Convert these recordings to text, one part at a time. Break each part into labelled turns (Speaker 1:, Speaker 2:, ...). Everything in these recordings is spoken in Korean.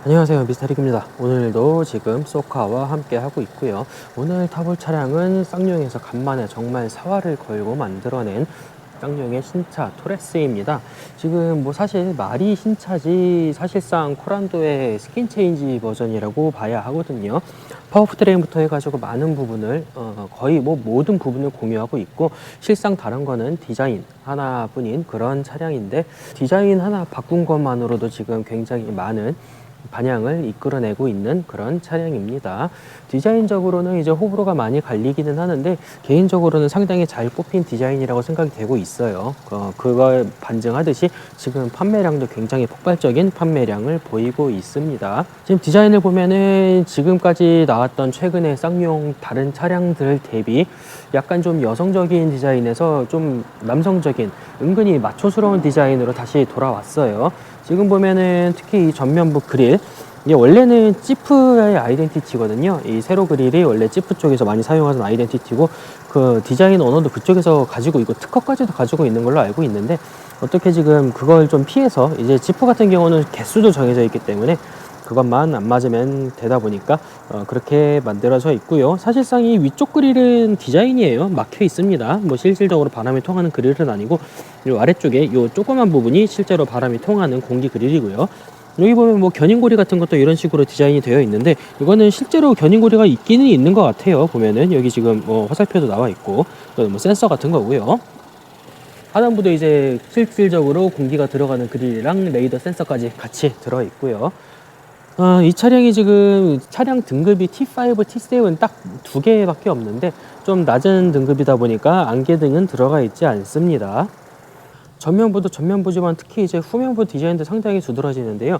Speaker 1: 안녕하세요, 미스터릭입니다. 오늘도 지금 소카와 함께 하고 있고요. 오늘 타볼 차량은 쌍용에서 간만에 정말 사활을 걸고 만들어낸 쌍용의 신차 토레스입니다. 지금 뭐 사실 말이 신차지 사실상 코란도의 스킨 체인지 버전이라고 봐야 하거든요. 파워포트레인부터 해가지고 많은 부분을 거의 뭐 모든 부분을 공유하고 있고, 실상 다른 거는 디자인 하나뿐인 그런 차량인데, 디자인 하나 바꾼 것만으로도 지금 굉장히 많은 반향을 이끌어내고 있는 그런 차량입니다. 디자인적으로는 이제 호불호가 많이 갈리기는 하는데, 개인적으로는 상당히 잘 뽑힌 디자인이라고 생각이 되고 있어요. 그걸 반증하듯이 지금 판매량도 굉장히 폭발적인 판매량을 보이고 있습니다. 지금 디자인을 보면은 지금까지 나왔던 최근의 쌍용 다른 차량들 대비 약간 좀 여성적인 디자인에서 좀 남성적인, 은근히 마초스러운 디자인으로 다시 돌아왔어요. 지금 보면은 특히 이 전면부 그릴, 이게 원래는 지프의 아이덴티티거든요. 이 세로 그릴이 원래 지프 쪽에서 많이 사용하는 아이덴티티고, 그 디자인 언어도 그쪽에서 가지고 있고 특허까지도 가지고 있는 걸로 알고 있는데, 어떻게 지금 그걸 좀 피해서 이제 지프 같은 경우는 개수도 정해져 있기 때문에 그것만 안 맞으면 되다 보니까 그렇게 만들어져 있고요. 사실상 이 위쪽 그릴은 디자인이에요. 막혀 있습니다. 뭐 실질적으로 바람이 통하는 그릴은 아니고, 이 아래쪽에 이 조그만 부분이 실제로 바람이 통하는 공기 그릴이고요. 여기 보면 뭐 견인고리 같은 것도 이런 식으로 디자인이 되어 있는데, 이거는 실제로 견인고리가 있기는 있는 것 같아요. 보면은 여기 지금 뭐 화살표도 나와 있고, 뭐 센서 같은 거고요. 하단부도 이제 실질적으로 공기가 들어가는 그릴이랑 레이더 센서까지 같이 들어 있고요. 이 차량이 지금 차량 등급이 T5, T7 딱 두 개밖에 없는데, 좀 낮은 등급이다 보니까 안개등은 들어가 있지 않습니다. 전면부도 전면부지만 특히 이제 후면부 디자인도 상당히 두드러지는데요.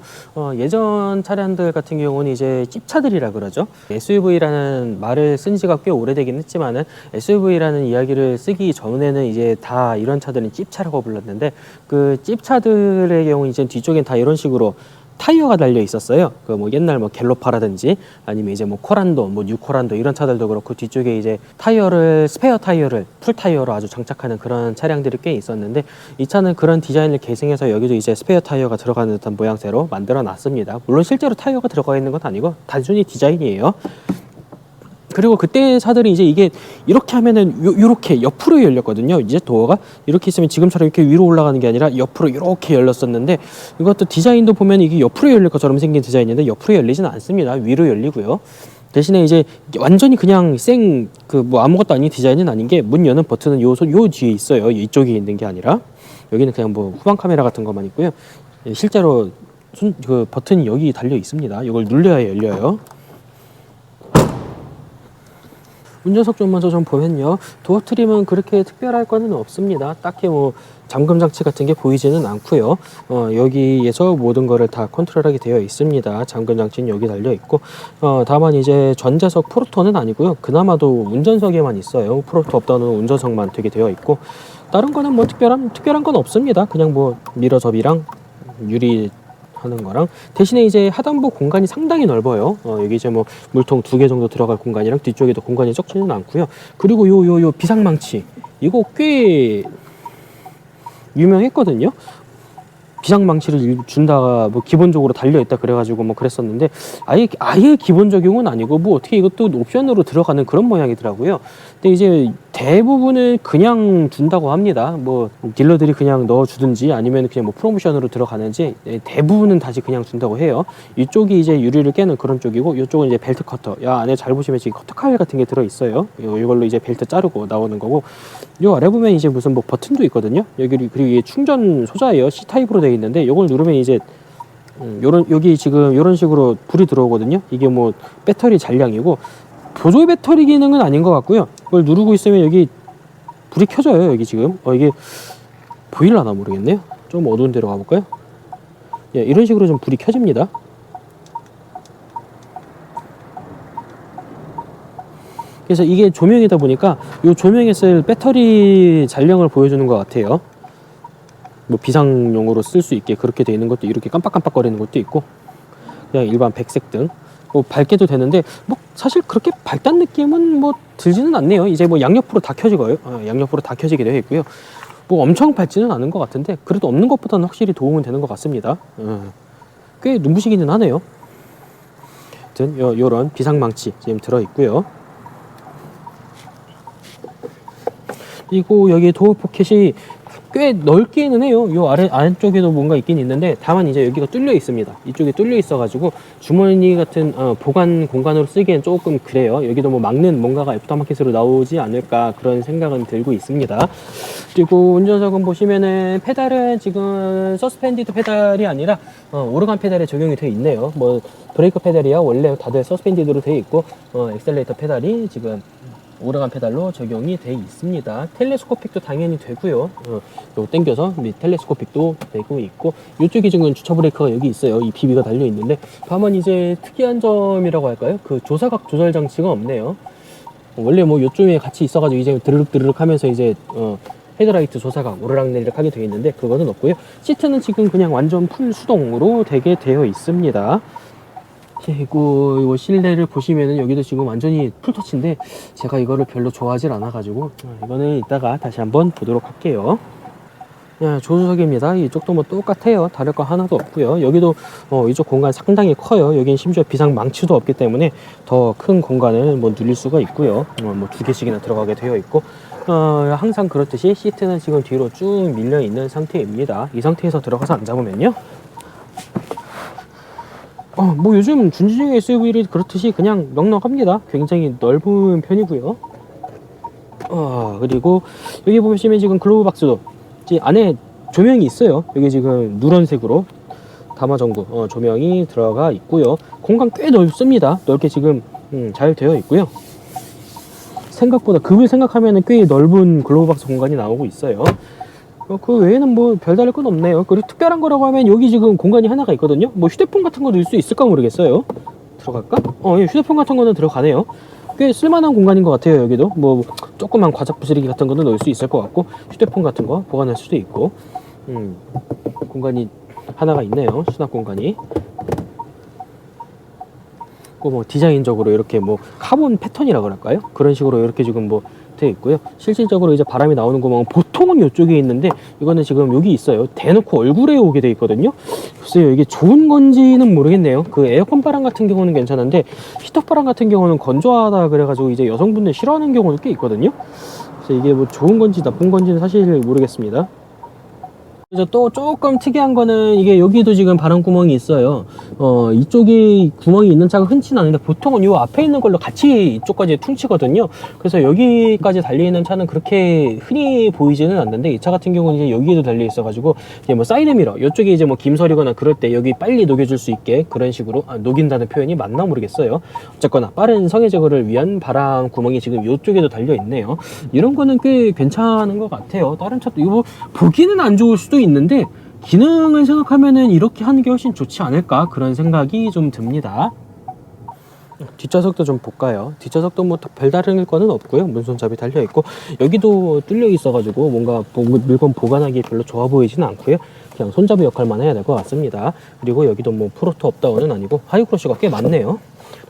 Speaker 1: 예전 차량들 같은 경우는 이제 찝차들이라 그러죠. SUV라는 말을 쓴 지가 꽤 오래되긴 했지만은, SUV라는 이야기를 쓰기 전에는 이제 다 이런 차들은 찝차라고 불렀는데, 그 찝차들의 경우 이제 뒤쪽엔 다 이런 식으로 타이어가 달려 있었어요. 그 뭐 옛날 뭐 갤로파라든지 아니면 이제 뭐 코란도, 뭐 뉴코란도 이런 차들도 그렇고, 뒤쪽에 이제 타이어를, 스페어 타이어를 풀 타이어로 아주 장착하는 그런 차량들이 꽤 있었는데, 이 차는 그런 디자인을 계승해서 여기도 이제 스페어 타이어가 들어가는 듯한 모양새로 만들어 놨습니다. 물론 실제로 타이어가 들어가 있는 건 아니고 단순히 디자인이에요. 그리고 그때 차들이 이제 이게 이렇게 하면은 요렇게 옆으로 열렸거든요. 이제 도어가 이렇게 있으면 지금처럼 이렇게 위로 올라가는 게 아니라 옆으로 이렇게 열렸었는데, 이것도 디자인도 보면 이게 옆으로 열릴 것처럼 생긴 디자인인데 옆으로 열리지는 않습니다. 위로 열리고요. 대신에 이제 완전히 그냥 그 뭐 아무것도 아닌 디자인은 아닌 게, 문 여는 버튼은 요 뒤에 있어요. 이쪽에 있는 게 아니라 여기는 그냥 뭐 후방 카메라 같은 것만 있고요. 실제로 그 버튼이 여기 달려 있습니다. 이걸 눌려야 열려요. 운전석 좀 먼저 좀 보면요, 도어 트림은 그렇게 특별할 거는 없습니다. 딱히 뭐 잠금 장치 같은 게 보이지는 않고요. 여기에서 모든 거를 다 컨트롤하게 되어 있습니다. 잠금 장치는 여기 달려 있고, 다만 이제 전자석 프로토는 아니고요. 그나마도 운전석에만 있어요. 프로토 없다는 운전석만 되게 되어 있고, 다른 거는 뭐 특별한 건 없습니다. 그냥 뭐 미러 접이랑 유리 하는 거랑, 대신에 이제 하단부 공간이 상당히 넓어요. 여기 이제 뭐 물통 2개 정도 들어갈 공간이랑 뒤쪽에도 공간이 적지는 않고요. 그리고 요 비상망치, 이거 꽤 유명했거든요. 비상망치를 준다가 뭐 기본적으로 달려있다 그래가지고 뭐 그랬었는데, 아예 기본적용은 아니고 뭐 어떻게 이것도 옵션으로 들어가는 그런 모양이더라고요. 근데 이제 대부분은 그냥 준다고 합니다. 뭐 딜러들이 그냥 넣어주든지 아니면 그냥 뭐 프로모션으로 들어가는지, 대부분은 다시 그냥 준다고 해요. 이쪽이 이제 유리를 깨는 그런 쪽이고, 이쪽은 이제 벨트 커터, 안에 잘 보시면 지금 커터 칼 같은 게 들어있어요. 이걸로 이제 벨트 자르고 나오는 거고, 요 아래 보면 이제 무슨 뭐 버튼도 있거든요. 그리고 이게 충전 소자예요. C타입으로 되어 있는데, 이걸 누르면 이제 여기 지금 이런 식으로 불이 들어오거든요. 이게 뭐 배터리 잔량이고, 보조 배터리 기능은 아닌 것 같고요. 이걸 누르고 있으면 여기 불이 켜져요. 여기 지금 이게 보일라나 모르겠네요. 좀 어두운 데로 가볼까요? 예, 이런 식으로 좀 불이 켜집니다. 그래서 이게 조명이다 보니까 이 조명에 쓸 배터리 잔량을 보여주는 것 같아요. 뭐 비상용으로 쓸 수 있게 그렇게 되어 있는 것도, 이렇게 깜빡깜빡거리는 것도 있고, 그냥 일반 백색 등 뭐 밝게도 되는데, 뭐 사실 그렇게 밝다는 느낌은 뭐 들지는 않네요. 이제 뭐 양옆으로 다 켜지고요. 양옆으로 다 켜지게 되어 있고요. 뭐 엄청 밝지는 않은 것 같은데, 그래도 없는 것보다는 확실히 도움은 되는 것 같습니다. 꽤 눈부시기는 하네요. 같은 요런 비상망치 지금 들어있고요. 그리고 여기 도어 포켓이 꽤 넓기는 해요. 요 아래쪽에도 뭔가 있긴 있는데, 다만 이제 여기가 뚫려 있습니다. 이쪽에 뚫려 있어 가지고 주머니 같은 보관 공간으로 쓰기엔 조금 그래요. 여기도 뭐 막는 뭔가가 애프터마켓으로 나오지 않을까 그런 생각은 들고 있습니다. 그리고 운전석은 보시면은 페달은 지금 서스펜디드 페달이 아니라 오르간 페달에 적용이 되어 있네요. 뭐 브레이크 페달이야 원래 다들 서스펜디드로 되어 있고, 엑셀레이터 페달이 지금 오르간 페달로 적용이 되어 있습니다. 텔레스코픽도 당연히 되고요. 요 당겨서 텔레스코픽도 되고 있고, 이쪽에 지금 주차 브레이크가 여기 있어요. 이 비비가 달려 있는데, 다만 이제 특이한 점이라고 할까요? 그 조사각 조절 장치가 없네요. 원래 뭐 요쯤에 같이 있어가지고 이제 드르륵 드르륵 하면서 이제 헤드라이트 조사각 오르락내리락 하게 되어 있는데, 그거는 없고요. 시트는 지금 그냥 완전 풀 수동으로 되게 되어 있습니다. 그리고 이 실내를 보시면은 여기도 지금 완전히 풀터치인데, 제가 이거를 별로 좋아하질 않아 가지고 이거는 이따가 다시 한번 보도록 할게요. 조수석입니다. 이쪽도 뭐 똑같아요. 다를 거 하나도 없고요. 여기도 이쪽 공간 상당히 커요. 여긴 심지어 비상 망치도 없기 때문에 더 큰 공간을 뭐 누릴 수가 있고요. 뭐 2개씩이나 들어가게 되어 있고, 항상 그렇듯이 시트는 지금 뒤로 쭉 밀려 있는 상태입니다. 이 상태에서 들어가서 앉아보면요, 뭐 요즘 준지중 SUV를 그렇듯이 그냥 넉넉합니다. 굉장히 넓은 편이고요. 그리고 여기 보시면 지금 글로브 박스도 안에 조명이 있어요. 여기 지금 누런색으로 다마전구 조명이 들어가 있고요. 공간 꽤 넓습니다. 넓게 지금 잘 되어 있고요. 생각보다 급을 생각하면 꽤 넓은 글로브 박스 공간이 나오고 있어요. 그 외에는 뭐 별다를 건 없네요. 그리고 특별한 거라고 하면 여기 지금 공간이 하나가 있거든요. 뭐 휴대폰 같은 거 넣을 수 있을까 모르겠어요. 들어갈까? 예, 휴대폰 같은 거는 들어가네요. 꽤 쓸만한 공간인 것 같아요. 여기도 뭐 조그만 과자 부스러기 같은 거는 넣을 수 있을 것 같고, 휴대폰 같은 거 보관할 수도 있고, 공간이 하나가 있네요. 수납 공간이. 뭐 디자인적으로 이렇게 뭐 카본 패턴이라 그럴까요? 그런 식으로 이렇게 지금 뭐 되어 있고요. 실질적으로 이제 바람이 나오는 구멍은 보통은 이쪽에 있는데, 이거는 지금 여기 있어요. 대놓고 얼굴에 오게 돼 있거든요. 글쎄요, 이게 좋은 건지는 모르겠네요. 그 에어컨 바람 같은 경우는 괜찮은데, 히터 바람 같은 경우는 건조하다 그래가지고 이제 여성분들 싫어하는 경우도 꽤 있거든요. 그래서 이게 뭐 좋은 건지 나쁜 건지는 사실 모르겠습니다. 그래서 또 조금 특이한 거는, 이게 여기도 지금 바람 구멍이 있어요. 이쪽이 구멍이 있는 차가 흔치는 않은데, 보통은 이 앞에 있는 걸로 같이 이쪽까지 퉁치거든요. 그래서 여기까지 달려있는 차는 그렇게 흔히 보이지는 않는데, 이 차 같은 경우는 이제 여기에도 달려 있어가지고, 이제 뭐 사이드미러, 이쪽에 이제 뭐 김설이거나 그럴 때 여기 빨리 녹여줄 수 있게 그런 식으로, 녹인다는 표현이 맞나 모르겠어요. 어쨌거나 빠른 성해 제거를 위한 바람 구멍이 지금 이쪽에도 달려 있네요. 이런 거는 꽤 괜찮은 것 같아요. 다른 차도 이거 보기는 안 좋을 수도 있는데, 기능을 생각하면은 이렇게 하는 게 훨씬 좋지 않을까, 그런 생각이 좀 듭니다. 뒷좌석도 좀 볼까요? 뒷좌석도 뭐 별다른 거는 없고요. 문손잡이 달려 있고, 여기도 뚫려 있어 가지고 뭔가 물건 보관하기 별로 좋아 보이지는 않고요. 그냥 손잡이 역할만 해야 될 것 같습니다. 그리고 여기도 뭐 프로토 업다운은 아니고 하이크로시가 꽤 많네요.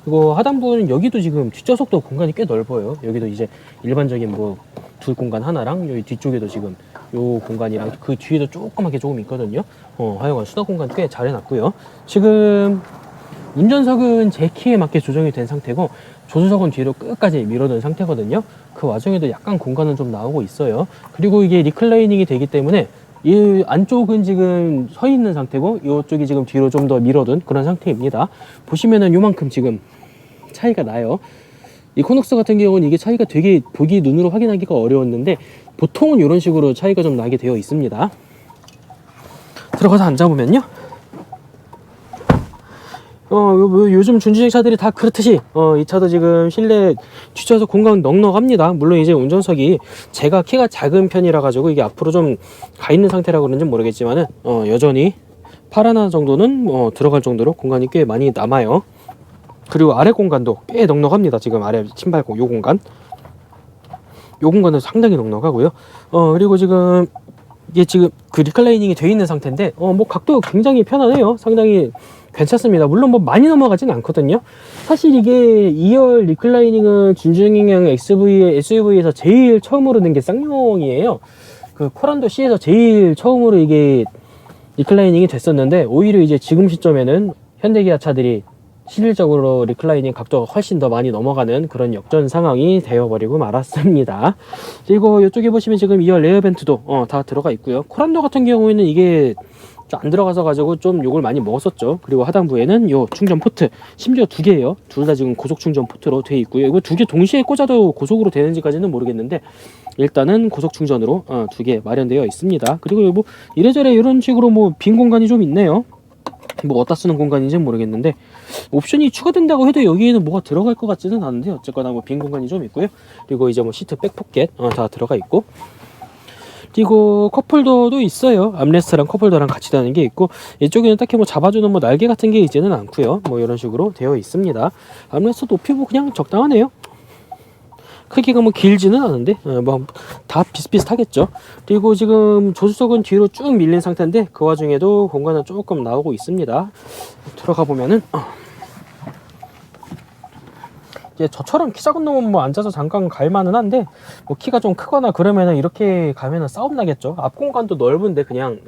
Speaker 1: 그리고 하단부는 여기도 지금 뒷좌석도 공간이 꽤 넓어요. 여기도 이제 일반적인 뭐 둘 공간 하나랑, 여기 뒤쪽에도 지금 요 공간이랑 그 뒤에도 조그맣게 조금 있거든요. 하여간 수납 공간 꽤 잘 해놨고요. 지금 운전석은 제 키에 맞게 조정이 된 상태고, 조수석은 뒤로 끝까지 밀어둔 상태거든요. 그 와중에도 약간 공간은 좀 나오고 있어요. 그리고 이게 리클라이닝이 되기 때문에 이 안쪽은 지금 서 있는 상태고, 이쪽이 지금 뒤로 좀 더 밀어둔 그런 상태입니다. 보시면은 요만큼 지금 차이가 나요. 이코녹스 같은 경우는 이게 차이가 되게 보기 눈으로 확인하기가 어려웠는데, 보통은 이런 식으로 차이가 좀 나게 되어 있습니다. 들어가서 앉아보면요, 요즘 준지중 차들이 다 그렇듯이 이 차도 지금 실내 뒷좌석 공간 넉넉합니다. 물론 이제 운전석이 제가 키가 작은 편이라 가지고 이게 앞으로 좀 가 있는 상태라 그런지 모르겠지만은 여전히 팔 하나 정도는 들어갈 정도로 공간이 꽤 많이 남아요. 그리고 아래 공간도 꽤 넉넉합니다. 지금 아래 신발공 요 공간은 상당히 넉넉하고요. 그리고 지금 이게 지금 그 리클라이닝이 되어 있는 상태인데, 뭐 각도 굉장히 편하네요. 상당히 괜찮습니다. 물론 뭐 많이 넘어가진 않거든요. 사실 이게 2열 리클라이닝은 준중형 SUV에서 제일 처음으로 낸 게 쌍용이에요. 그 코란도 C에서 제일 처음으로 이게 리클라이닝이 됐었는데, 오히려 이제 지금 시점에는 현대기아 차들이 실질적으로 리클라이닝 각도가 훨씬 더 많이 넘어가는 그런 역전 상황이 되어버리고 말았습니다. 그리고 이쪽에 보시면 지금 2열 레어 벤트도 다 들어가 있고요. 코란도 같은 경우에는 이게 안 들어가서 가지고 좀 욕을 많이 먹었었죠. 그리고 하단부에는 요 충전 포트, 심지어 두 개예요. 둘 다 지금 고속 충전 포트로 되어 있고요. 이거 두 개 동시에 꽂아도 고속으로 되는지까지는 모르겠는데 일단은 고속 충전으로 두 개 마련되어 있습니다. 그리고 뭐 이래저래 이런 식으로 뭐 빈 공간이 좀 있네요. 뭐 어디다 쓰는 공간인지는 모르겠는데 옵션이 추가된다고 해도 여기에는 뭐가 들어갈 것 같지는 않은데 어쨌거나 뭐 빈 공간이 좀 있고요. 그리고 이제 뭐 시트 백 포켓 다 들어가 있고, 그리고 컵홀더도 있어요. 암레스트랑 컵홀더랑 같이 다는 게 있고, 이쪽에는 딱히 뭐 잡아주는 뭐 날개 같은 게 있지는 않고요. 뭐 이런 식으로 되어 있습니다. 암레스트 높이 뭐 그냥 적당하네요. 크기가 뭐 길지는 않은데 뭐 다 비슷비슷하겠죠. 그리고 지금 조수석은 뒤로 쭉 밀린 상태인데 그 와중에도 공간은 조금 나오고 있습니다. 들어가 보면은 이제 저처럼 키 작은 놈은 뭐 앉아서 잠깐 갈만은 한데, 뭐 키가 좀 크거나 그러면은 이렇게 가면은 싸움 나겠죠. 앞 공간도 넓은데 그냥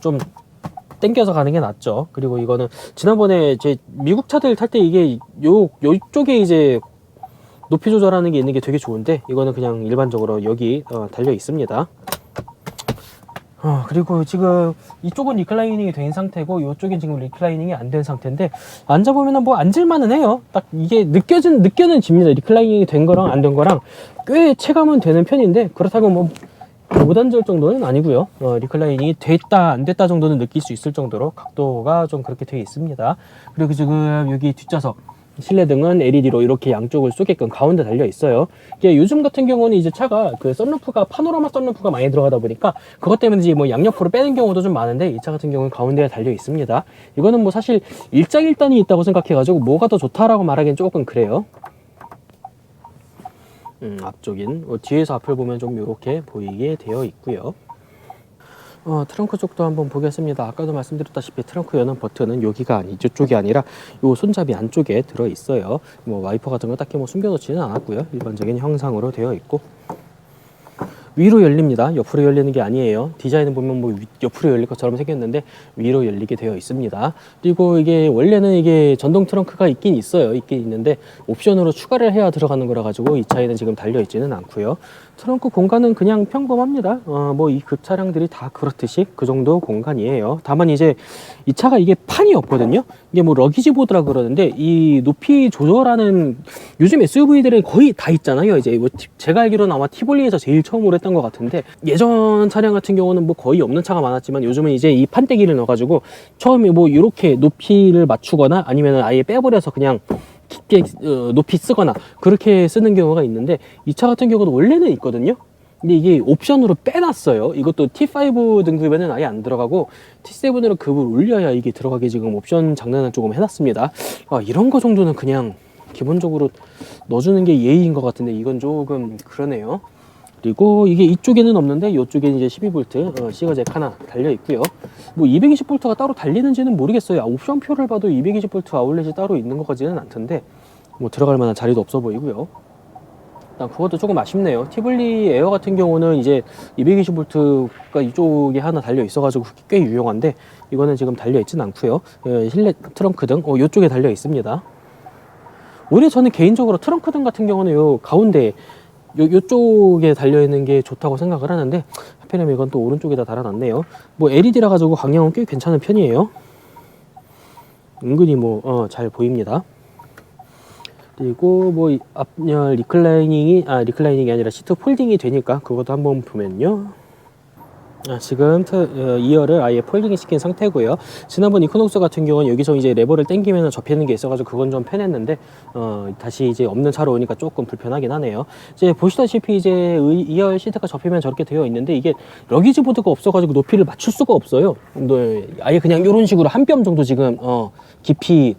Speaker 1: 좀 땡겨서 가는 게 낫죠. 그리고 이거는 지난번에 제 미국 차들 탈 때 이게 요쪽에 이제 높이 조절하는 게 있는 게 되게 좋은데, 이거는 그냥 일반적으로 여기 달려 있습니다. 그리고 지금 이쪽은 리클라이닝이 된 상태고 이쪽은 지금 리클라이닝이 안 된 상태인데, 앉아보면은 뭐 앉을만은 해요. 딱 이게 느껴는 집니다. 리클라이닝이 된 거랑 안 된 거랑 꽤 체감은 되는 편인데, 그렇다고 뭐 못 앉을 정도는 아니고요. 리클라이닝이 됐다 안 됐다 정도는 느낄 수 있을 정도로 각도가 좀 그렇게 되어 있습니다. 그리고 지금 여기 뒷좌석 실내등은 LED로 이렇게 양쪽을 쏘게끔 가운데 달려 있어요. 이게 요즘 같은 경우는 이제 차가 그 썬루프가 파노라마 썬루프가 많이 들어가다 보니까 그것 때문에 이제 뭐 양옆으로 빼는 경우도 좀 많은데, 이 차 같은 경우는 가운데에 달려 있습니다. 이거는 뭐 사실 일장일단이 있다고 생각해가지고 뭐가 더 좋다라고 말하기엔 조금 그래요. 앞쪽인 뒤에서 앞을 보면 좀 이렇게 보이게 되어 있고요. 트렁크 쪽도 한번 보겠습니다. 아까도 말씀드렸다시피 트렁크 여는 버튼은 여기가 이쪽이 아니라 요 손잡이 안쪽에 들어 있어요. 뭐 와이퍼 같은 거 딱히 뭐 숨겨놓지는 않았고요. 일반적인 형상으로 되어 있고, 위로 열립니다. 옆으로 열리는 게 아니에요. 디자인은 보면 뭐 옆으로 열릴 것처럼 생겼는데 위로 열리게 되어 있습니다. 그리고 이게 원래는 이게 전동 트렁크가 있긴 있는데 옵션으로 추가를 해야 들어가는 거라 가지고 이 차에는 지금 달려 있지는 않고요. 트렁크 공간은 그냥 평범합니다. 뭐 이 급 차량들이 다 그렇듯이 그 정도 공간이에요. 다만 이제 이 차가 이게 판이 없거든요. 이게 뭐 러기지 보드라 그러는데, 이 높이 조절하는 요즘 SUV들은 거의 다 있잖아요. 이제 뭐 제가 알기로는 아마 티볼리에서 제일 처음으로 했던 것 같은데, 예전 차량 같은 경우는 뭐 거의 없는 차가 많았지만 요즘은 이제 이 판때기를 넣어가지고 처음에 뭐 이렇게 높이를 맞추거나 아니면 아예 빼버려서 그냥 깊게 높이 쓰거나 그렇게 쓰는 경우가 있는데, 이 차 같은 경우는 원래는 있거든요. 근데 이게 옵션으로 빼놨어요. 이것도 T5 등급에는 아예 안 들어가고 T7으로 급을 올려야 이게 들어가게 지금 옵션 장난을 조금 해놨습니다. 이런 거 정도는 그냥 기본적으로 넣어주는 게 예의인 것 같은데 이건 조금 그러네요. 그리고 이게 이쪽에는 없는데 이쪽에는 이제 12V 시거잭 하나 달려 있고요. 뭐 220V가 따로 달리는지는 모르겠어요. 옵션표를 봐도 220V 아울렛이 따로 있는 것 같지는 않던데 뭐 들어갈 만한 자리도 없어 보이고요. 일단 그것도 조금 아쉽네요. 티블리 에어 같은 경우는 이제 220V가 이쪽에 하나 달려 있어가지고 꽤 유용한데, 이거는 지금 달려 있진 않고요. 실내 트렁크 등 이쪽에 달려 있습니다. 오히려 저는 개인적으로 트렁크 등 같은 경우는 요 가운데 요쪽에 달려있는 게 좋다고 생각을 하는데, 하필이면 이건 또 오른쪽에다 달아놨네요. 뭐 LED라 가지고 광량은 꽤 괜찮은 편이에요. 은근히 뭐 잘 보입니다. 그리고 뭐 앞열 리클라이닝이 아니라 시트 폴딩이 되니까 그것도 한번 보면요. 지금 2열을 아예 폴딩 시킨 상태고요. 지난번 이코녹스 같은 경우는 여기서 이제 레버를 당기면 접히는 게 있어가지고 그건 좀 편했는데, 다시 이제 없는 차로 오니까 조금 불편하긴 하네요. 이제 보시다시피 이제 2열 시트가 접히면 저렇게 되어 있는데, 이게 러기지 보드가 없어가지고 높이를 맞출 수가 없어요. 아예 그냥 이런 식으로 한 뼘 정도 지금 깊이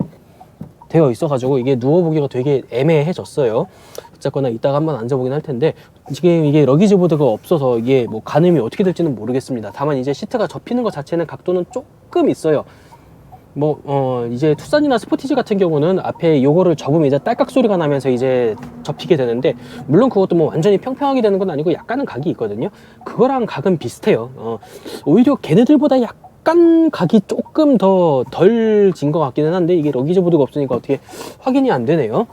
Speaker 1: 되어 있어가지고 이게 누워보기가 되게 애매해졌어요. 어쨌거나 이따가 한번 앉아보긴 할 텐데, 지금 이게 러기지 보드가 없어서 이게 뭐 가늠이 어떻게 될지는 모르겠습니다. 다만 이제 시트가 접히는 것 자체는 각도는 조금 있어요. 뭐 이제 투싼이나 스포티지 같은 경우는 앞에 요거를 접으면 이제 딸깍 소리가 나면서 이제 접히게 되는데, 물론 그것도 뭐 완전히 평평하게 되는 건 아니고 약간은 각이 있거든요. 그거랑 각은 비슷해요. 오히려 걔네들보다 약간 각이 조금 더 덜 진 것 같기는 한데 이게 러기지 보드가 없으니까 어떻게 확인이 안 되네요.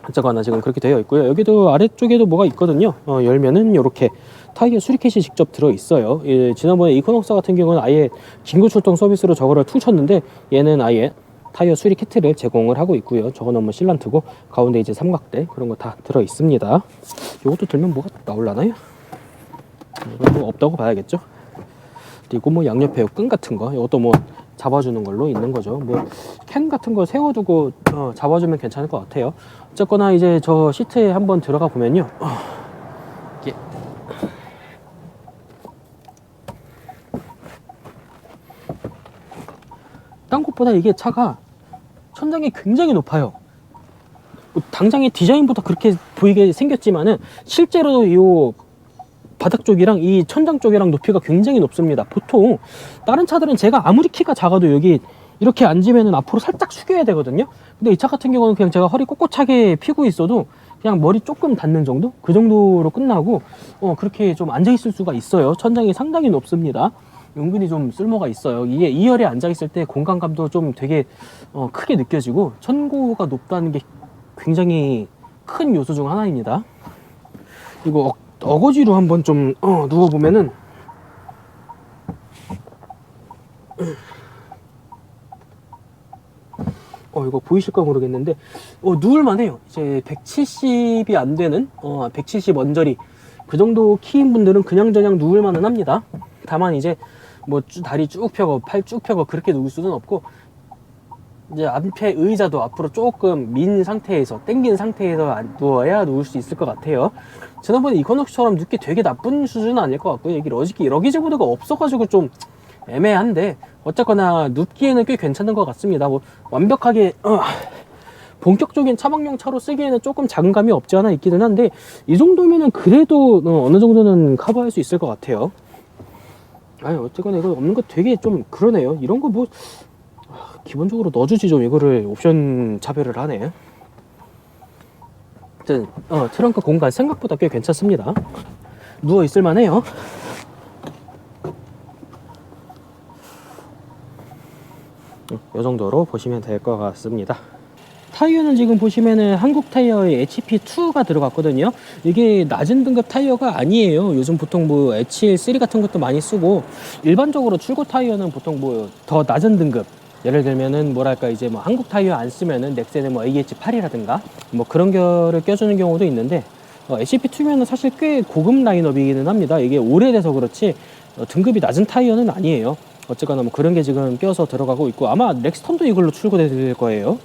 Speaker 1: 어쨌거나 지금 그렇게 되어 있고요. 여기도 아래쪽에도 뭐가 있거든요. 열면은 이렇게 타이어 수리켓이 직접 들어있어요. 예, 지난번에 이코녹스 같은 경우는 아예 긴급 출동 서비스로 저거를 퉁쳤는데 얘는 아예 타이어 수리 키트를 제공을 하고 있고요. 저거는 뭐 실란트고 가운데 이제 삼각대 그런 거 다 들어 있습니다. 이것도 들면 뭐가 나올라나요? 이건 뭐 없다고 봐야겠죠. 그리고 뭐 양옆에 끈 같은 거 이것도 뭐 잡아주는 걸로 있는 거죠. 뭐 캔 같은 거 세워두고 잡아주면 괜찮을 것 같아요. 어쨌거나 이제 저 시트에 한번 들어가 보면요. 이게 딴 곳보다 이게 차가 천장이 굉장히 높아요. 당장의 디자인부터 그렇게 보이게 생겼지만은 실제로 이 바닥 쪽이랑 이 천장 쪽이랑 높이가 굉장히 높습니다. 보통 다른 차들은 제가 아무리 키가 작아도 여기 이렇게 앉으면은 앞으로 살짝 숙여야 되거든요. 근데 이 차 같은 경우는 그냥 제가 허리 꼿꼿하게 펴고 있어도 그냥 머리 조금 닿는 정도? 그 정도로 끝나고 그렇게 좀 앉아 있을 수가 있어요. 천장이 상당히 높습니다. 은근히 좀 쓸모가 있어요. 이게 2열에 앉아 있을 때 공간감도 좀 되게 크게 느껴지고 천고가 높다는 게 굉장히 큰 요소 중 하나입니다. 이거 어거지로 한번 좀 누워보면은 이거 보이실까 모르겠는데 누울만해요. 이제 170이 안 되는 170 언저리 그 정도 키인 분들은 그냥저냥 누울만은 합니다. 다만 이제 뭐 다리 쭉 펴고 팔 쭉 펴고 그렇게 누울 수는 없고 이제 앞에 의자도 앞으로 조금 민 상태에서 당긴 상태에서 누워야 누울 수 있을 것 같아요. 지난번에 이코녹스처럼 눕기 되게 나쁜 수준은 아닐 것 같고요. 여기 러기지 보드가 없어가지고 좀 애매한데 어쨌거나 눕기에는 꽤 괜찮은 것 같습니다. 뭐 완벽하게 본격적인 차박용 차로 쓰기에는 조금 자긍감이 없지 않아 있기는 한데 이 정도면은 그래도 어느 정도는 커버할 수 있을 것 같아요. 아니 어쨌거나 이거 없는 거 되게 좀 그러네요. 이런 거 뭐 기본적으로 넣어주지 좀 이거를 옵션 차별을 하네. 트렁크 공간 생각보다 꽤 괜찮습니다. 누워 있을 만해요. 이 정도로 보시면 될 것 같습니다. 타이어는 지금 보시면은 한국 타이어에 HP2가 들어갔거든요. 이게 낮은 등급 타이어가 아니에요. 요즘 보통 뭐 HL3 같은 것도 많이 쓰고 일반적으로 출고 타이어는 보통 뭐 더 낮은 등급 예를 들면은 뭐랄까 이제 뭐 한국 타이어 안 쓰면은 넥센의 뭐 AH8이라든가 뭐 그런 거를 껴주는 경우도 있는데 HP2면은 사실 꽤 고급 라인업이기는 합니다. 이게 오래돼서 그렇지 등급이 낮은 타이어는 아니에요. 어쨌거나 뭐 그런 게 지금 껴서 들어가고 있고 아마 렉스턴도 이걸로 출고될 거예요.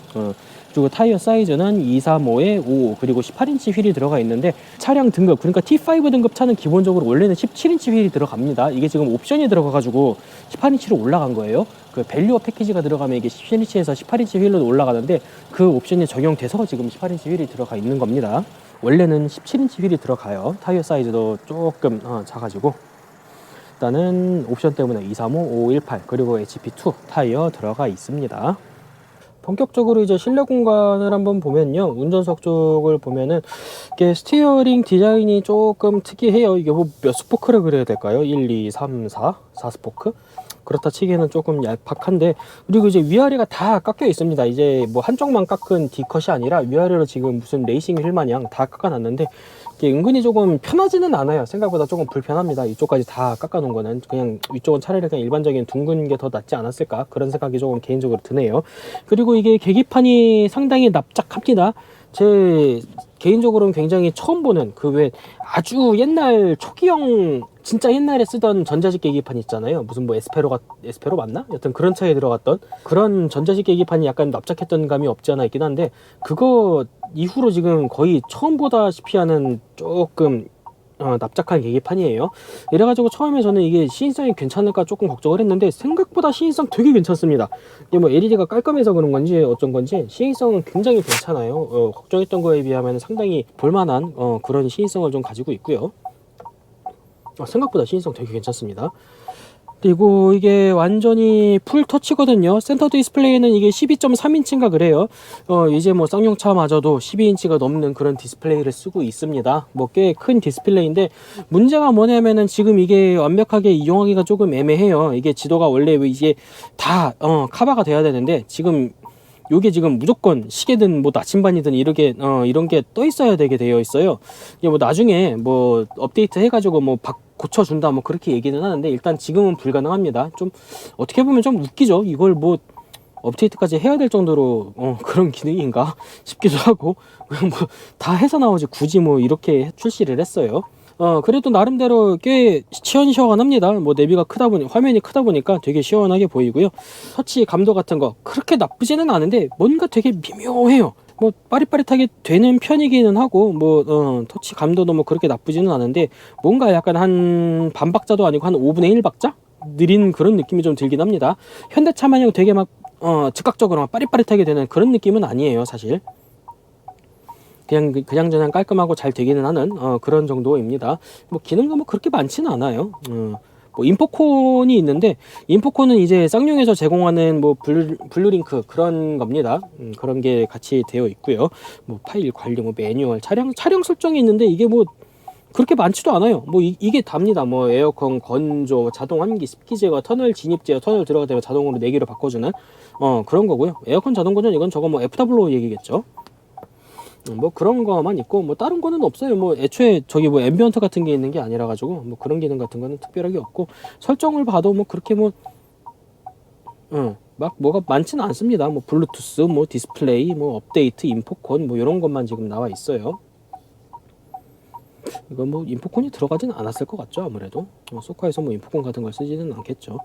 Speaker 1: 그리고 타이어 사이즈는 235에 55 그리고 18인치 휠이 들어가 있는데 차량 등급 그러니까 T5 등급 차는 기본적으로 원래는 17인치 휠이 들어갑니다. 이게 지금 옵션이 들어가가지고 18인치로 올라간 거예요. 그 밸류업 패키지가 들어가면 이게 17인치에서 18인치 휠로 올라가는데 그 옵션이 적용돼서 지금 18인치 휠이 들어가 있는 겁니다. 원래는 17인치 휠이 들어가요. 타이어 사이즈도 조금 작아지고 일단은 옵션 때문에 235, 5518 그리고 HP2 타이어 들어가 있습니다. 본격적으로 이제 실내 공간을 한번 보면요. 운전석 쪽을 보면은 이게 스티어링 디자인이 조금 특이해요. 이게 뭐 몇 스포크를 그려야 될까요? 1, 2, 3, 4 스포크? 그렇다 치기에는 조금 얄팍한데 그리고 이제 위아래가 다 깎여 있습니다. 이제 뭐 한쪽만 깎은 D컷이 아니라 위아래로 지금 무슨 레이싱 휠 마냥 다 깎아놨는데 이게 은근히 조금 편하지는 않아요. 생각보다 조금 불편합니다. 이쪽까지 다 깎아놓은 거는 그냥 위쪽은 차라리 그냥 일반적인 둥근 게 더 낫지 않았을까 그런 생각이 조금 개인적으로 드네요. 그리고 이게 계기판이 상당히 납작합니다. 제 개인적으로는 굉장히 처음 보는 그 왜 아주 옛날 초기형 진짜 옛날에 쓰던 전자식 계기판 있잖아요. 무슨 뭐 에스페로 맞나? 여튼 그런 차에 들어갔던 그런 전자식 계기판이 약간 납작했던 감이 없지 않아 있긴 한데 그거 이후로 지금 거의 처음 보다시피 하는 조금 납작한 계기판이에요. 이래가지고 처음에 저는 이게 시인성이 괜찮을까 조금 걱정을 했는데 생각보다 시인성 되게 괜찮습니다. 이게 뭐 LED가 깔끔해서 그런 건지 어쩐 건지 시인성은 굉장히 괜찮아요. 걱정했던 거에 비하면 상당히 볼만한 그런 시인성을 좀 가지고 있고요. 생각보다 시인성 되게 괜찮습니다. 그리고 이게 완전히 풀 터치거든요. 센터 디스플레이는 이게 12.3인치인가 그래요. 이제 뭐 쌍용차마저도 12인치가 넘는 그런 디스플레이를 쓰고 있습니다. 뭐 꽤 큰 디스플레이인데 문제가 뭐냐면은 지금 이게 완벽하게 이용하기가 조금 애매해요. 이게 지도가 원래 이게 다 커버가 돼야 되는데 지금 요게 지금 무조건 시계든 뭐 나침반이든 이렇게 이런 게 떠 있어야 되게 되어 있어요. 이게 뭐 나중에 뭐 업데이트 해가지고 뭐 고쳐준다 뭐 그렇게 얘기는 하는데 일단 지금은 불가능합니다. 좀 어떻게 보면 좀 웃기죠. 이걸 뭐 업데이트까지 해야 될 정도로 그런 기능인가 싶기도 하고 그냥 뭐 다 해서 나오지 굳이 뭐 이렇게 출시를 했어요. 그래도 나름대로 꽤 시원시원합니다. 뭐 내비가 크다 보니 화면이 크다 보니까 되게 시원하게 보이고요. 터치 감도 같은 거 그렇게 나쁘지는 않은데 뭔가 되게 미묘해요. 뭐 빠릿빠릿하게 되는 편이기는 하고 뭐 터치 감도도 뭐 그렇게 나쁘지는 않은데 뭔가 약간 한 반박자도 아니고 한 5분의 1박자? 느린 그런 느낌이 좀 들긴 합니다. 현대차 마냥 되게 막 즉각적으로 막 빠릿빠릿하게 되는 그런 느낌은 아니에요 사실. 그냥 깔끔하고 잘 되기는 하는 그런 정도입니다. 뭐 기능도 뭐 그렇게 많지는 않아요. 뭐 인포콘이 있는데 인포콘은 이제 쌍용에서 제공하는 뭐 블루링크 그런 겁니다. 그런 게 같이 되어 있고요. 뭐 파일 관리, 뭐 매뉴얼, 차량 설정이 있는데 이게 뭐 그렇게 많지도 않아요. 뭐 이게 답니다. 뭐 에어컨, 건조, 자동 환기, 습기 제거, 터널 진입 제어, 터널 들어가다 자동으로 4개로 바꿔주는 그런 거고요. 에어컨 자동 건조 이건 저거 뭐 FW 얘기겠죠. 뭐 그런 거만 있고 뭐 다른 거는 없어요. 뭐 애초에 저기 뭐 앰비언트 같은 게 있는 게 아니라 가지고 뭐 그런 기능 같은 거는 특별하게 없고 설정을 봐도 뭐 그렇게 뭐 막 뭐가 많지는 않습니다. 뭐 블루투스, 뭐 디스플레이, 뭐 업데이트, 인포콘 뭐 이런 것만 지금 나와 있어요. 이거 뭐 인포콘이 들어가지는 않았을 것 같죠. 아무래도 소카에서 뭐 인포콘 같은 걸 쓰지는 않겠죠.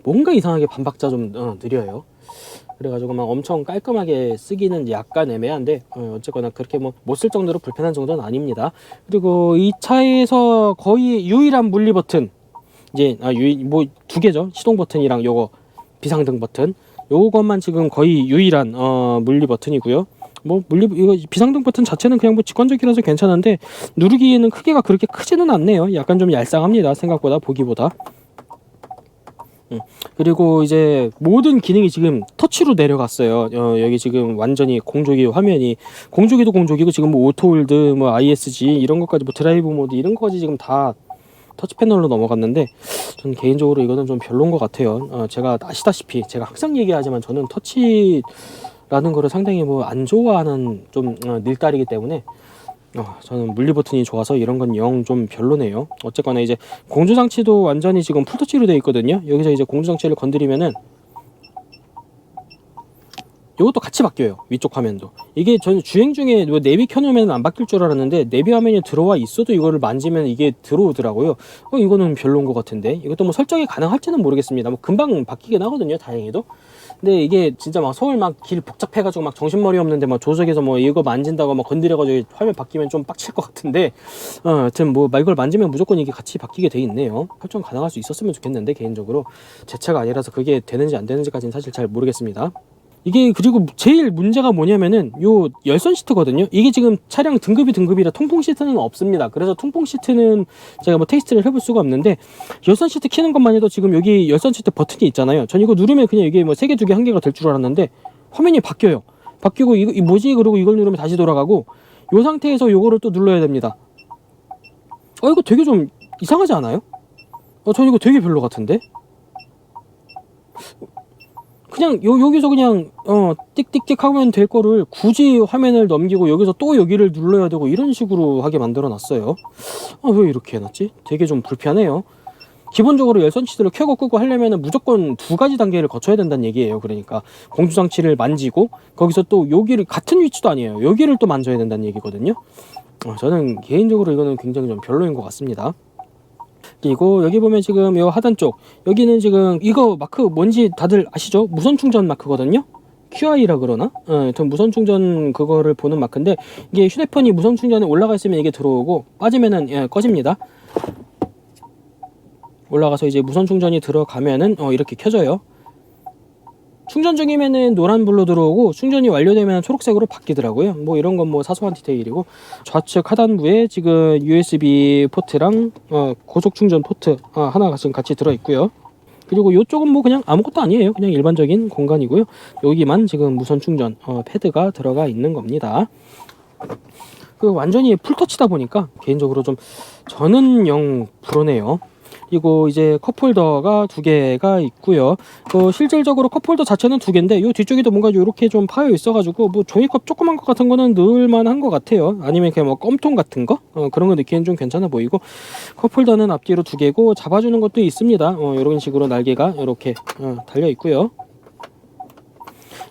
Speaker 1: 뭔가 이상하게 반박자 좀 느려요. 그래가지고 막 엄청 깔끔하게 쓰기는 약간 애매한데 어쨌거나 그렇게 뭐 못 쓸 정도로 불편한 정도는 아닙니다. 그리고 이 차에서 거의 유일한 물리 버튼 이제 뭐 2개죠. 시동 버튼이랑 요거 비상등 버튼 요것만 지금 거의 유일한 물리 버튼이고요. 뭐 이거 비상등 버튼 자체는 그냥 뭐 직관적이라서 괜찮은데 누르기에는 크기가 그렇게 크지는 않네요. 약간 좀 얄쌍합니다. 생각보다 보기보다. 그리고 이제 모든 기능이 지금 터치로 내려갔어요. 여기 지금 완전히 공조기 화면이 공조기도 공조기고 지금 뭐 오토홀드 뭐 ISG 이런 것까지 뭐 드라이브 모드 이런 것까지 지금 다 터치 패널로 넘어갔는데 저는 개인적으로 이거는 좀 별론 것 같아요. 제가 아시다시피 제가 항상 얘기하지만 저는 터치라는 거를 상당히 뭐 안 좋아하는 좀 일딸이기 때문에 저는 물리 버튼이 좋아서 이런 건 영 좀 별로네요. 어쨌거나 이제 공조 장치도 완전히 지금 풀터치로 되어 있거든요. 여기서 이제 공조 장치를 건드리면은 이것도 같이 바뀌어요. 위쪽 화면도. 이게 저는 주행 중에 내비 켜놓으면 안 바뀔 줄 알았는데 내비 화면이 들어와 있어도 이거를 만지면 이게 들어오더라고요. 이거는 별로인 것 같은데 이것도 뭐 설정이 가능할지는 모르겠습니다. 뭐 금방 바뀌긴 하거든요. 다행히도. 근데 이게 진짜 막 서울 막 길 복잡해가지고 막 정신머리 없는데 막 조석에서 뭐 이거 만진다고 막 건드려가지고 화면 바뀌면 좀 빡칠 것 같은데 하여튼 뭐 이걸 만지면 무조건 이게 같이 바뀌게 돼 있네요. 설정 가능할 수 있었으면 좋겠는데 개인적으로 제 차가 아니라서 그게 되는지 안 되는지까지는 사실 잘 모르겠습니다. 이게 그리고 제일 문제가 뭐냐면은 요 열선 시트거든요. 이게 지금 차량 등급이라 통풍 시트는 없습니다. 그래서 통풍 시트는 제가 뭐 테스트를 해볼 수가 없는데 열선 시트 키는 것만 해도 지금 여기 열선 시트 버튼이 있잖아요. 전 이거 누르면 그냥 이게 뭐 3개, 2개, 1개가 될 줄 알았는데 화면이 바뀌어요. 바뀌고 이거 뭐지? 그러고 이걸 누르면 다시 돌아가고 요 상태에서 요거를 또 눌러야 됩니다. 이거 되게 좀 이상하지 않아요? 전 이거 되게 별로 같은데? 그냥 여기서 그냥 띡띡띡 하면 될 거를 굳이 화면을 넘기고 여기서 또 여기를 눌러야 되고 이런 식으로 하게 만들어 놨어요. 왜 이렇게 해놨지? 되게 좀 불편해요. 기본적으로 열선 시트를 켜고 끄고 하려면 무조건 2가지 단계를 거쳐야 된다는 얘기예요. 그러니까 공조장치를 만지고 거기서 또 여기를 같은 위치도 아니에요. 여기를 또 만져야 된다는 얘기거든요. 저는 개인적으로 이거는 굉장히 좀 별로인 것 같습니다. 그리고 여기 보면 지금 요 하단 쪽 여기는 지금 이거 마크 뭔지 다들 아시죠? 무선 충전 마크거든요. QI라 그러나? 전 무선 충전 그거를 보는 마크인데 이게 휴대폰이 무선 충전에 올라가 있으면 이게 들어오고 빠지면은 꺼집니다. 올라가서 이제 무선 충전이 들어가면은 이렇게 켜져요. 충전 중이면은 노란불로 들어오고 충전이 완료되면 초록색으로 바뀌더라고요. 뭐 이런 건 뭐 사소한 디테일이고, 좌측 하단부에 지금 USB 포트랑 고속 충전 포트 하나가 지금 같이 들어 있고요. 그리고 이쪽은 뭐 그냥 아무것도 아니에요. 그냥 일반적인 공간이고요. 여기만 지금 무선 충전 패드가 들어가 있는 겁니다. 그 완전히 풀터치다 보니까 개인적으로 좀 저는 영 불어네요. 그리고 이제 컵홀더가 두 개가 있고요. 실질적으로 컵홀더 자체는 두 개인데 이 뒤쪽에도 뭔가 이렇게 좀 파여 있어가지고 뭐 종이컵 조그만 것 같은 거는 넣을만한 것 같아요. 아니면 그냥 뭐 껌통 같은 거 그런 거 넣기엔 좀 괜찮아 보이고, 컵홀더는 앞뒤로 두 개고 잡아주는 것도 있습니다. 이런 식으로 날개가 이렇게 달려 있고요.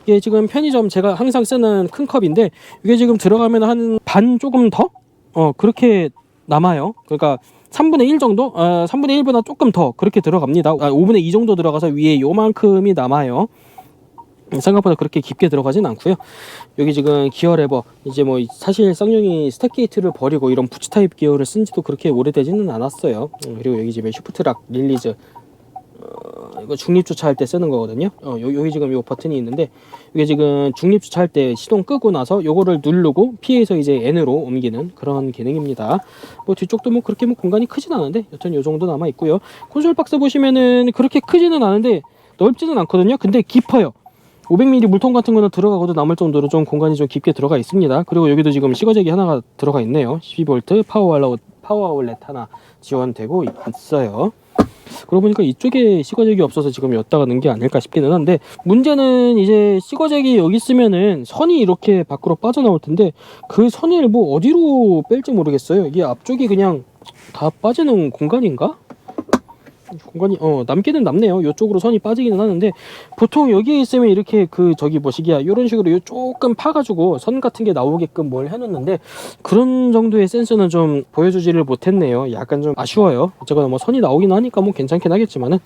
Speaker 1: 이게 지금 편의점 제가 항상 쓰는 큰 컵인데 이게 지금 들어가면 한 반 조금 더 그렇게 남아요. 그러니까 3분의 1 정도? 3분의 1보다 조금 더 그렇게 들어갑니다. 5분의 2 정도 들어가서 위에 요만큼이 남아요. 생각보다 그렇게 깊게 들어가진 않고요. 여기 지금 기어 레버, 이제 뭐 사실 쌍용이 스택게이트를 버리고 이런 부츠 타입 기어를 쓴 지도 그렇게 오래되지는 않았어요. 그리고 여기 지금 슈프트락 릴리즈, 이거 중립 주차할 때 쓰는 거거든요. 여기 지금 요 버튼이 있는데 이게 지금 중립 주차할 때 시동 끄고 나서 요거를 누르고 P에서 이제 N으로 옮기는 그런 기능입니다. 뭐 뒤쪽도 뭐 그렇게 뭐 공간이 크진 않은데 여튼 요 정도 남아 있고요. 콘솔 박스 보시면은 그렇게 크지는 않은데 넓지는 않거든요. 근데 깊어요. 500ml 물통 같은 거는 들어가고도 남을 정도로 좀 공간이 좀 깊게 들어가 있습니다. 그리고 여기도 지금 시거잭이 하나가 들어가 있네요. 12V 파워 아울렛 하나 지원되고 있어요. 그러고 보니까 이쪽에 시거잭이 없어서 지금 였다가 넣은 게 아닐까 싶기는 한데, 문제는 이제 시거잭이 여기 있으면은 선이 이렇게 밖으로 빠져나올 텐데 그 선을 뭐 어디로 뺄지 모르겠어요. 이게 앞쪽이 그냥 다 빠지는 공간인가? 공간이 남기는 남네요. 이쪽으로 선이 빠지기는 하는데 보통 여기에 있으면 이렇게 저기 뭐시기야 이런 식으로 조금 파가지고 선 같은 게 나오게끔 뭘 해놓는데 그런 정도의 센스는 좀 보여주지를 못했네요. 약간 좀 아쉬워요. 어쨌거나 뭐 선이 나오긴 하니까 뭐 괜찮긴 하겠지만은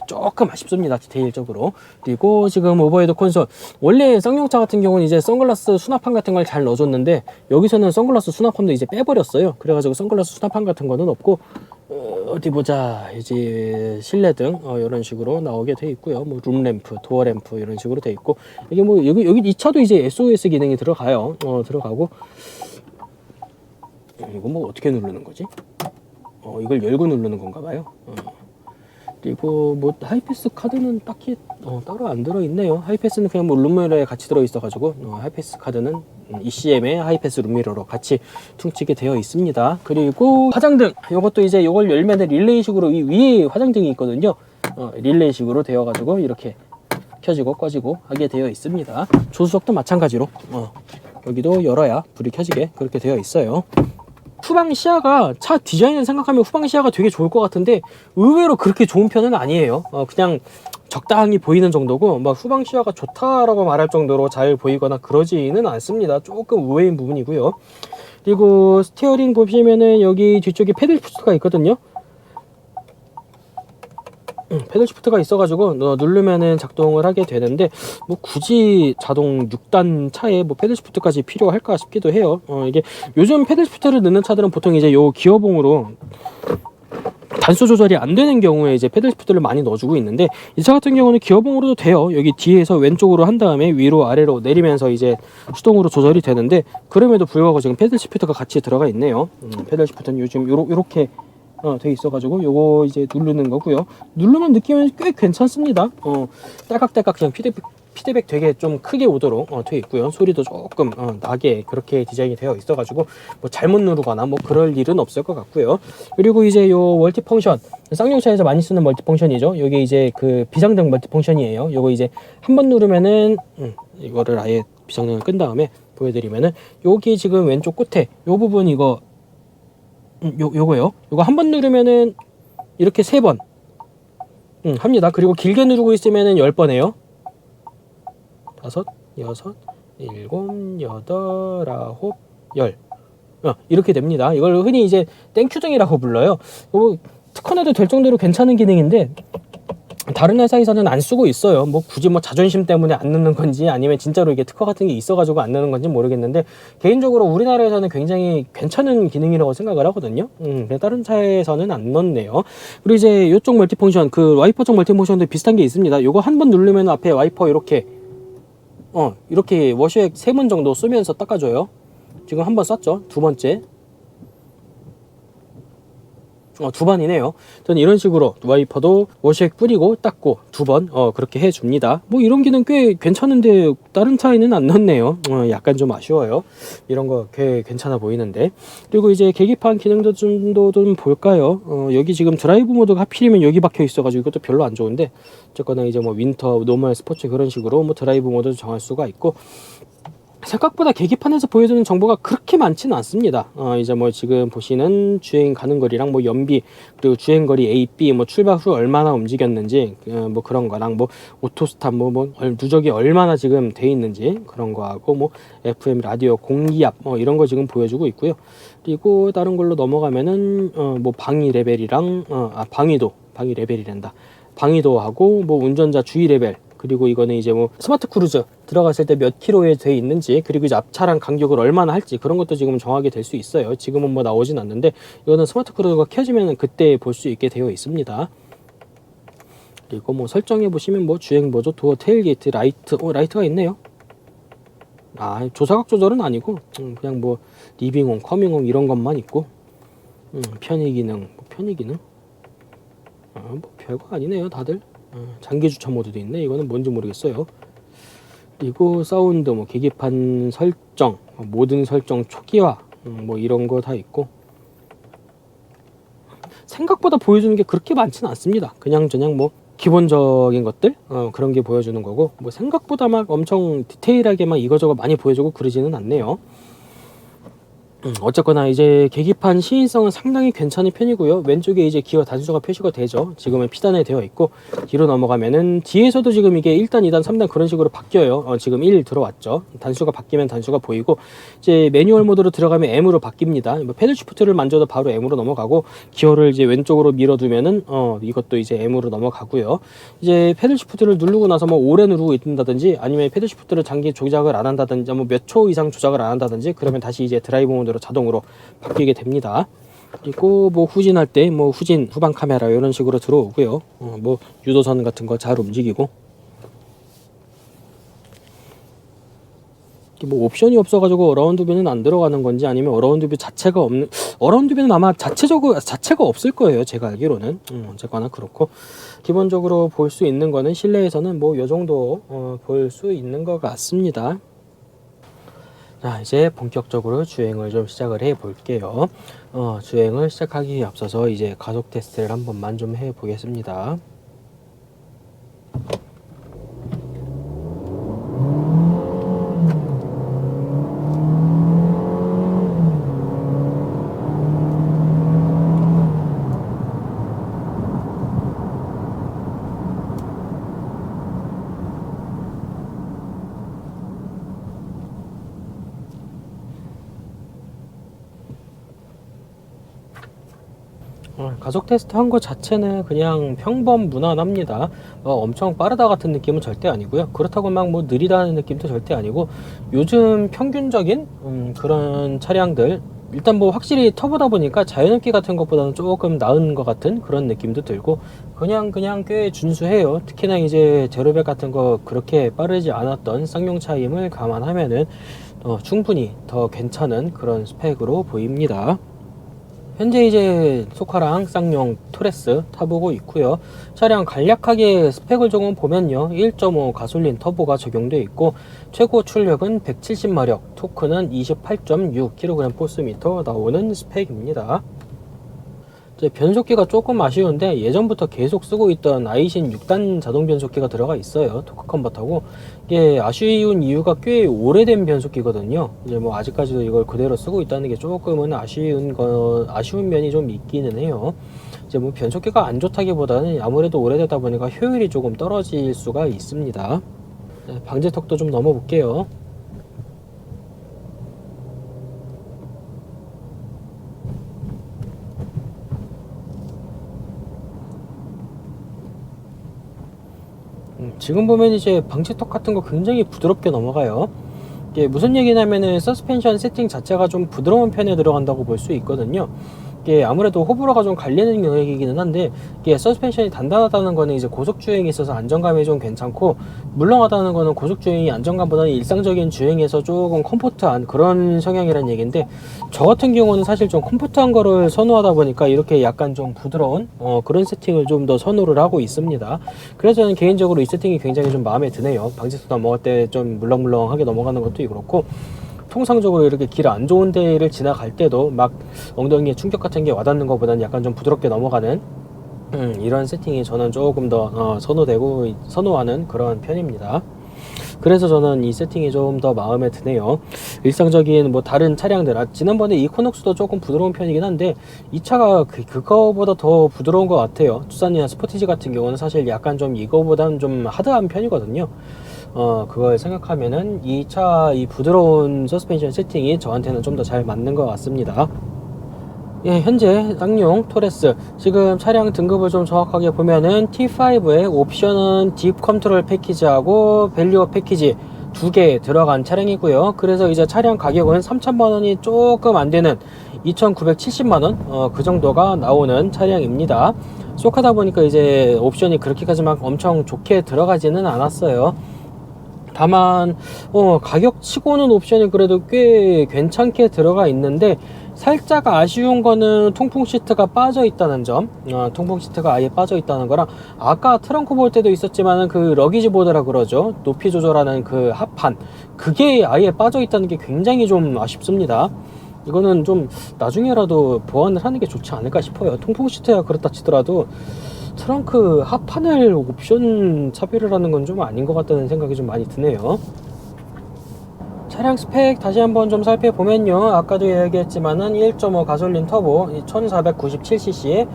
Speaker 1: 조금 아쉽습니다, 디테일적으로. 그리고 지금 오버헤드 콘솔, 원래 쌍용차 같은 경우는 이제 선글라스 수납판 같은 걸 잘 넣어줬는데 여기서는 선글라스 수납판도 이제 빼버렸어요. 그래가지고 선글라스 수납판 같은 거는 없고, 어디 보자, 이제 실내등 이런 식으로 나오게 돼 있고요. 뭐 룸램프, 도어램프 이런 식으로 돼 있고, 이게 뭐 여기 이 차도 이제 SOS 기능이 들어가요. 들어가고, 이거 뭐 어떻게 누르는 거지? 이걸 열고 누르는 건가 봐요. 그리고 뭐 하이패스 카드는 딱히 따로 안 들어있네요. 하이패스는 그냥 뭐 룸미러에 같이 들어있어가지고 하이패스 카드는 ECM에 하이패스 룸미러로 같이 퉁치게 되어 있습니다. 그리고 화장등, 이것도 이제 이걸 열면 릴레이식으로 위에 화장등이 있거든요. 릴레이식으로 되어가지고 이렇게 켜지고 꺼지고 하게 되어 있습니다. 조수석도 마찬가지로 여기도 열어야 불이 켜지게 그렇게 되어 있어요. 후방 시야가, 차 디자인을 생각하면 후방 시야가 되게 좋을 것 같은데 의외로 그렇게 좋은 편은 아니에요. 그냥 적당히 보이는 정도고, 막 후방 시야가 좋다라고 말할 정도로 잘 보이거나 그러지는 않습니다. 조금 의외인 부분이고요. 그리고 스티어링 보시면은 여기 뒤쪽에 패들 푸스가 있거든요. 패들 시프트가 있어가지고 누르면은 작동을 하게 되는데 뭐 굳이 자동 6단 차에 뭐 패들 시프트까지 필요할까 싶기도 해요. 이게 요즘 패들 시프트를 넣는 차들은 보통 이제 요 기어봉으로 단수 조절이 안 되는 경우에 이제 패들 시프트를 많이 넣어주고 있는데, 이 차 같은 경우는 기어봉으로도 돼요. 여기 뒤에서 왼쪽으로 한 다음에 위로 아래로 내리면서 이제 수동으로 조절이 되는데, 그럼에도 불구하고 지금 패들 시프트가 같이 들어가 있네요. 패들 시프트는 요즘 요렇게 돼 있어가지고 요거 이제 누르는 거고요. 누르면 느낌은 꽤 괜찮습니다. 딸깍딸깍 그냥 피드백 되게 좀 크게 오도록 돼 있고요. 소리도 조금 나게 그렇게 디자인이 되어 있어가지고 뭐 잘못 누르거나 뭐 그럴 일은 없을 것 같고요. 그리고 이제 요 멀티펑션, 쌍용차에서 많이 쓰는 멀티펑션이죠. 요게 이제 그 비상등 멀티펑션이에요. 요거 이제 한번 누르면은 이거를 아예 비상등을 끈 다음에 보여드리면은 여기 지금 왼쪽 끝에 요 부분 이거 요거요. 요거 한 번 누르면은 이렇게 3번 합니다. 그리고 길게 누르고 있으면은 10번 해요. 5, 6, 7, 8, 9, 10 이렇게 됩니다. 이걸 흔히 이제 땡큐등이라고 불러요. 요거 특허내도 될 정도로 괜찮은 기능인데 다른 회사에서는 안 쓰고 있어요. 뭐 굳이 뭐 자존심 때문에 안 넣는 건지 아니면 진짜로 이게 특허 같은 게 있어가지고 안 넣는 건지 모르겠는데, 개인적으로 우리나라에서는 굉장히 괜찮은 기능이라고 생각을 하거든요. 다른 차에서는 안 넣네요. 그리고 이제 이쪽 멀티펑션, 그 와이퍼 쪽 멀티펑션도 비슷한 게 있습니다. 요거 한 번 누르면 앞에 와이퍼 이렇게 워셔액 3번 정도 쏘면서 닦아줘요. 지금 한 번 쐈죠. 두 번째. 두 번이네요. 저는 이런 식으로 와이퍼도 워셔액 뿌리고 닦고 2번 그렇게 해줍니다. 뭐 이런 기능 꽤 괜찮은데 다른 차에는 안 넣네요. 약간 좀 아쉬워요. 이런 거 꽤 괜찮아 보이는데. 그리고 이제 계기판 기능도 좀 볼까요? 여기 지금 드라이브 모드가 하필이면 여기 박혀 있어가지고 이것도 별로 안 좋은데, 어쨌거나 이제 뭐 윈터, 노멀, 스포츠 그런 식으로 뭐 드라이브 모드도 정할 수가 있고, 생각보다 계기판에서 보여주는 정보가 그렇게 많지는 않습니다. 이제 뭐 지금 보시는 주행 가는 거리랑 뭐 연비, 그리고 주행 거리 A, B, 뭐 출발 후 얼마나 움직였는지, 뭐 그런 거랑 뭐 오토스탑 뭐 누적이 얼마나 지금 돼 있는지 그런 거하고, 뭐 FM 라디오 공기압 이런 거 지금 보여주고 있고요. 그리고 다른 걸로 넘어가면은 뭐 방위 레벨이랑 방위 레벨이란다. 방위도하고 뭐 운전자 주의 레벨, 그리고 이거는 이제 뭐 스마트 크루즈 들어갔을 때 몇 킬로에 돼 있는지, 그리고 이제 앞차랑 간격을 얼마나 할지 그런 것도 지금 정하게 될 수 있어요. 지금은 뭐 나오진 않는데 이거는 스마트 크루즈가 켜지면 그때 볼 수 있게 되어 있습니다. 그리고 뭐 설정해 보시면 뭐 주행 보조, 도어 테일게이트, 라이트가 있네요. 조사각 조절은 아니고 그냥 뭐 리빙홈, 커밍홈 이런 것만 있고, 편의 기능, 뭐 별거 아니네요 다들. 장기 주차 모드도 있네. 이거는 뭔지 모르겠어요. 그리고 사운드, 뭐 계기판 설정, 모든 설정 초기화, 뭐 이런 거 다 있고, 생각보다 보여주는 게 그렇게 많지는 않습니다. 그냥 뭐 기본적인 것들 그런 게 보여주는 거고, 뭐 생각보다 막 엄청 디테일하게 막 이거저거 많이 보여주고 그러지는 않네요. 어쨌거나 이제 계기판 시인성은 상당히 괜찮은 편이고요. 왼쪽에 이제 기어 단수가 표시가 되죠. 지금은 P단에 되어 있고, 뒤로 넘어가면은 뒤에서도 지금 이게 1단, 2단, 3단 그런 식으로 바뀌어요. 지금 1 들어왔죠. 단수가 바뀌면 단수가 보이고, 이제 매뉴얼 모드로 들어가면 M으로 바뀝니다. 뭐 패들 시프트를 만져도 바로 M으로 넘어가고, 기어를 이제 왼쪽으로 밀어두면은 이것도 이제 M으로 넘어가고요. 이제 패들 시프트를 누르고 나서 뭐 오래 누르고 있다든지, 아니면 패들 시프트를 장기 조작을 안 한다든지, 뭐 몇 초 이상 조작을 안 한다든지 그러면 다시 이제 드라이브 모드 자동으로 바뀌게 됩니다. 그리고 뭐 후진할 때 뭐 후방 카메라 이런 식으로 들어오고요. 뭐 유도선 같은 거 잘 움직이고, 뭐 옵션이 없어가지고 어라운드 뷰는 안 들어가는 건지, 아니면 어라운드 뷰 자체가 없는, 어라운드 뷰는 아마 자체가 없을 거예요, 제가 알기로는. 어쨌거나 그렇고, 기본적으로 볼 수 있는 거는 실내에서는 뭐 요 정도 볼 수 있는 것 같습니다. 자, 이제 본격적으로 주행을 좀 시작을 해 볼게요. 주행을 시작하기에 앞서서 이제 가속 테스트를 한 번만 좀 해 보겠습니다. 가속 테스트 한 거 자체는 그냥 평범 무난합니다. 엄청 빠르다 같은 느낌은 절대 아니고요. 그렇다고 막 뭐 느리다는 느낌도 절대 아니고, 요즘 평균적인 그런 차량들, 일단 뭐 확실히 터보다 보니까 자연흡기 같은 것보다는 조금 나은 것 같은 그런 느낌도 들고, 그냥 꽤 준수해요. 특히나 이제 제로백 같은 거 그렇게 빠르지 않았던 쌍용차임을 감안하면은 충분히 더 괜찮은 그런 스펙으로 보입니다. 현재 이제 소카랑 쌍용 토레스 타보고 있고요. 차량 간략하게 스펙을 조금 보면요, 1.5 가솔린 터보가 적용되어 있고, 최고 출력은 170마력, 토크는 28.6kgm 나오는 스펙입니다. 변속기가 조금 아쉬운데, 예전부터 계속 쓰고 있던 아이신 6단 자동 변속기가 들어가 있어요. 토크 컨버터고. 이게 아쉬운 이유가 꽤 오래된 변속기거든요. 이제 뭐 아직까지도 이걸 그대로 쓰고 있다는 게 조금은 아쉬운 면이 좀 있기는 해요. 이제 뭐 변속기가 안 좋다기보다는 아무래도 오래되다 보니까 효율이 조금 떨어질 수가 있습니다. 방지턱도 좀 넘어 볼게요. 지금 보면 이제 방지턱 같은 거 굉장히 부드럽게 넘어가요. 이게 무슨 얘기냐면은 서스펜션 세팅 자체가 좀 부드러운 편에 들어간다고 볼 수 있거든요. 이게 아무래도 호불호가 좀 갈리는 영역이기는 한데, 이게 서스펜션이 단단하다는 거는 이제 고속주행에 있어서 안정감이 좀 괜찮고, 물렁하다는 거는 고속주행이 안정감보다는 일상적인 주행에서 조금 컴포트한 그런 성향이란 얘기인데, 저 같은 경우는 사실 좀 컴포트한 거를 선호하다 보니까 이렇게 약간 좀 부드러운 그런 세팅을 좀 더 선호를 하고 있습니다. 그래서 저는 개인적으로 이 세팅이 굉장히 좀 마음에 드네요. 방지턱 넘어갈 때 좀 물렁물렁하게 넘어가는 것도 그렇고, 통상적으로 이렇게 길 안 좋은 데를 지나갈 때도 막 엉덩이에 충격 같은 게 와닿는 것보다는 약간 좀 부드럽게 넘어가는 이런 세팅이 저는 조금 더 선호하는 그런 편입니다. 그래서 저는 이 세팅이 좀 더 마음에 드네요. 일상적인 뭐 다른 차량들, 지난번에 이코녹스도 조금 부드러운 편이긴 한데 이 차가 그거보다 더 부드러운 것 같아요. 투싼이나 스포티지 같은 경우는 사실 약간 좀 이거보다는 좀 하드한 편이거든요. 그걸 생각하면은 이 부드러운 서스펜션 세팅이 저한테는 좀 더 잘 맞는 것 같습니다. 예, 현재 쌍용 토레스 지금 차량 등급을 좀 정확하게 보면은 T5의 옵션은 딥 컨트롤 패키지하고 밸류업 패키지 두 개 들어간 차량이고요. 그래서 이제 차량 가격은 3천만 원이 조금 안 되는 2,970만 원, 그 정도가 나오는 차량입니다. 쏘카다 보니까 이제 옵션이 그렇게까지 막 엄청 좋게 들어가지는 않았어요. 다만 가격 치고는 옵션이 그래도 꽤 괜찮게 들어가 있는데, 살짝 아쉬운 거는 통풍 시트가 빠져 있다는 점. 통풍 시트가 아예 빠져 있다는 거랑, 아까 트렁크 볼 때도 있었지만은 그 러기지 보드라 그러죠, 높이 조절하는 그 합판, 그게 아예 빠져 있다는 게 굉장히 좀 아쉽습니다. 이거는 좀 나중에라도 보완을 하는 게 좋지 않을까 싶어요. 통풍 시트야 그렇다 치더라도 트렁크 합판을 옵션 차별을 하는 건 좀 아닌 것 같다는 생각이 좀 많이 드네요. 차량 스펙 다시 한번 좀 살펴보면요, 아까도 이야기했지만은 1.5 가솔린 터보 1497cc,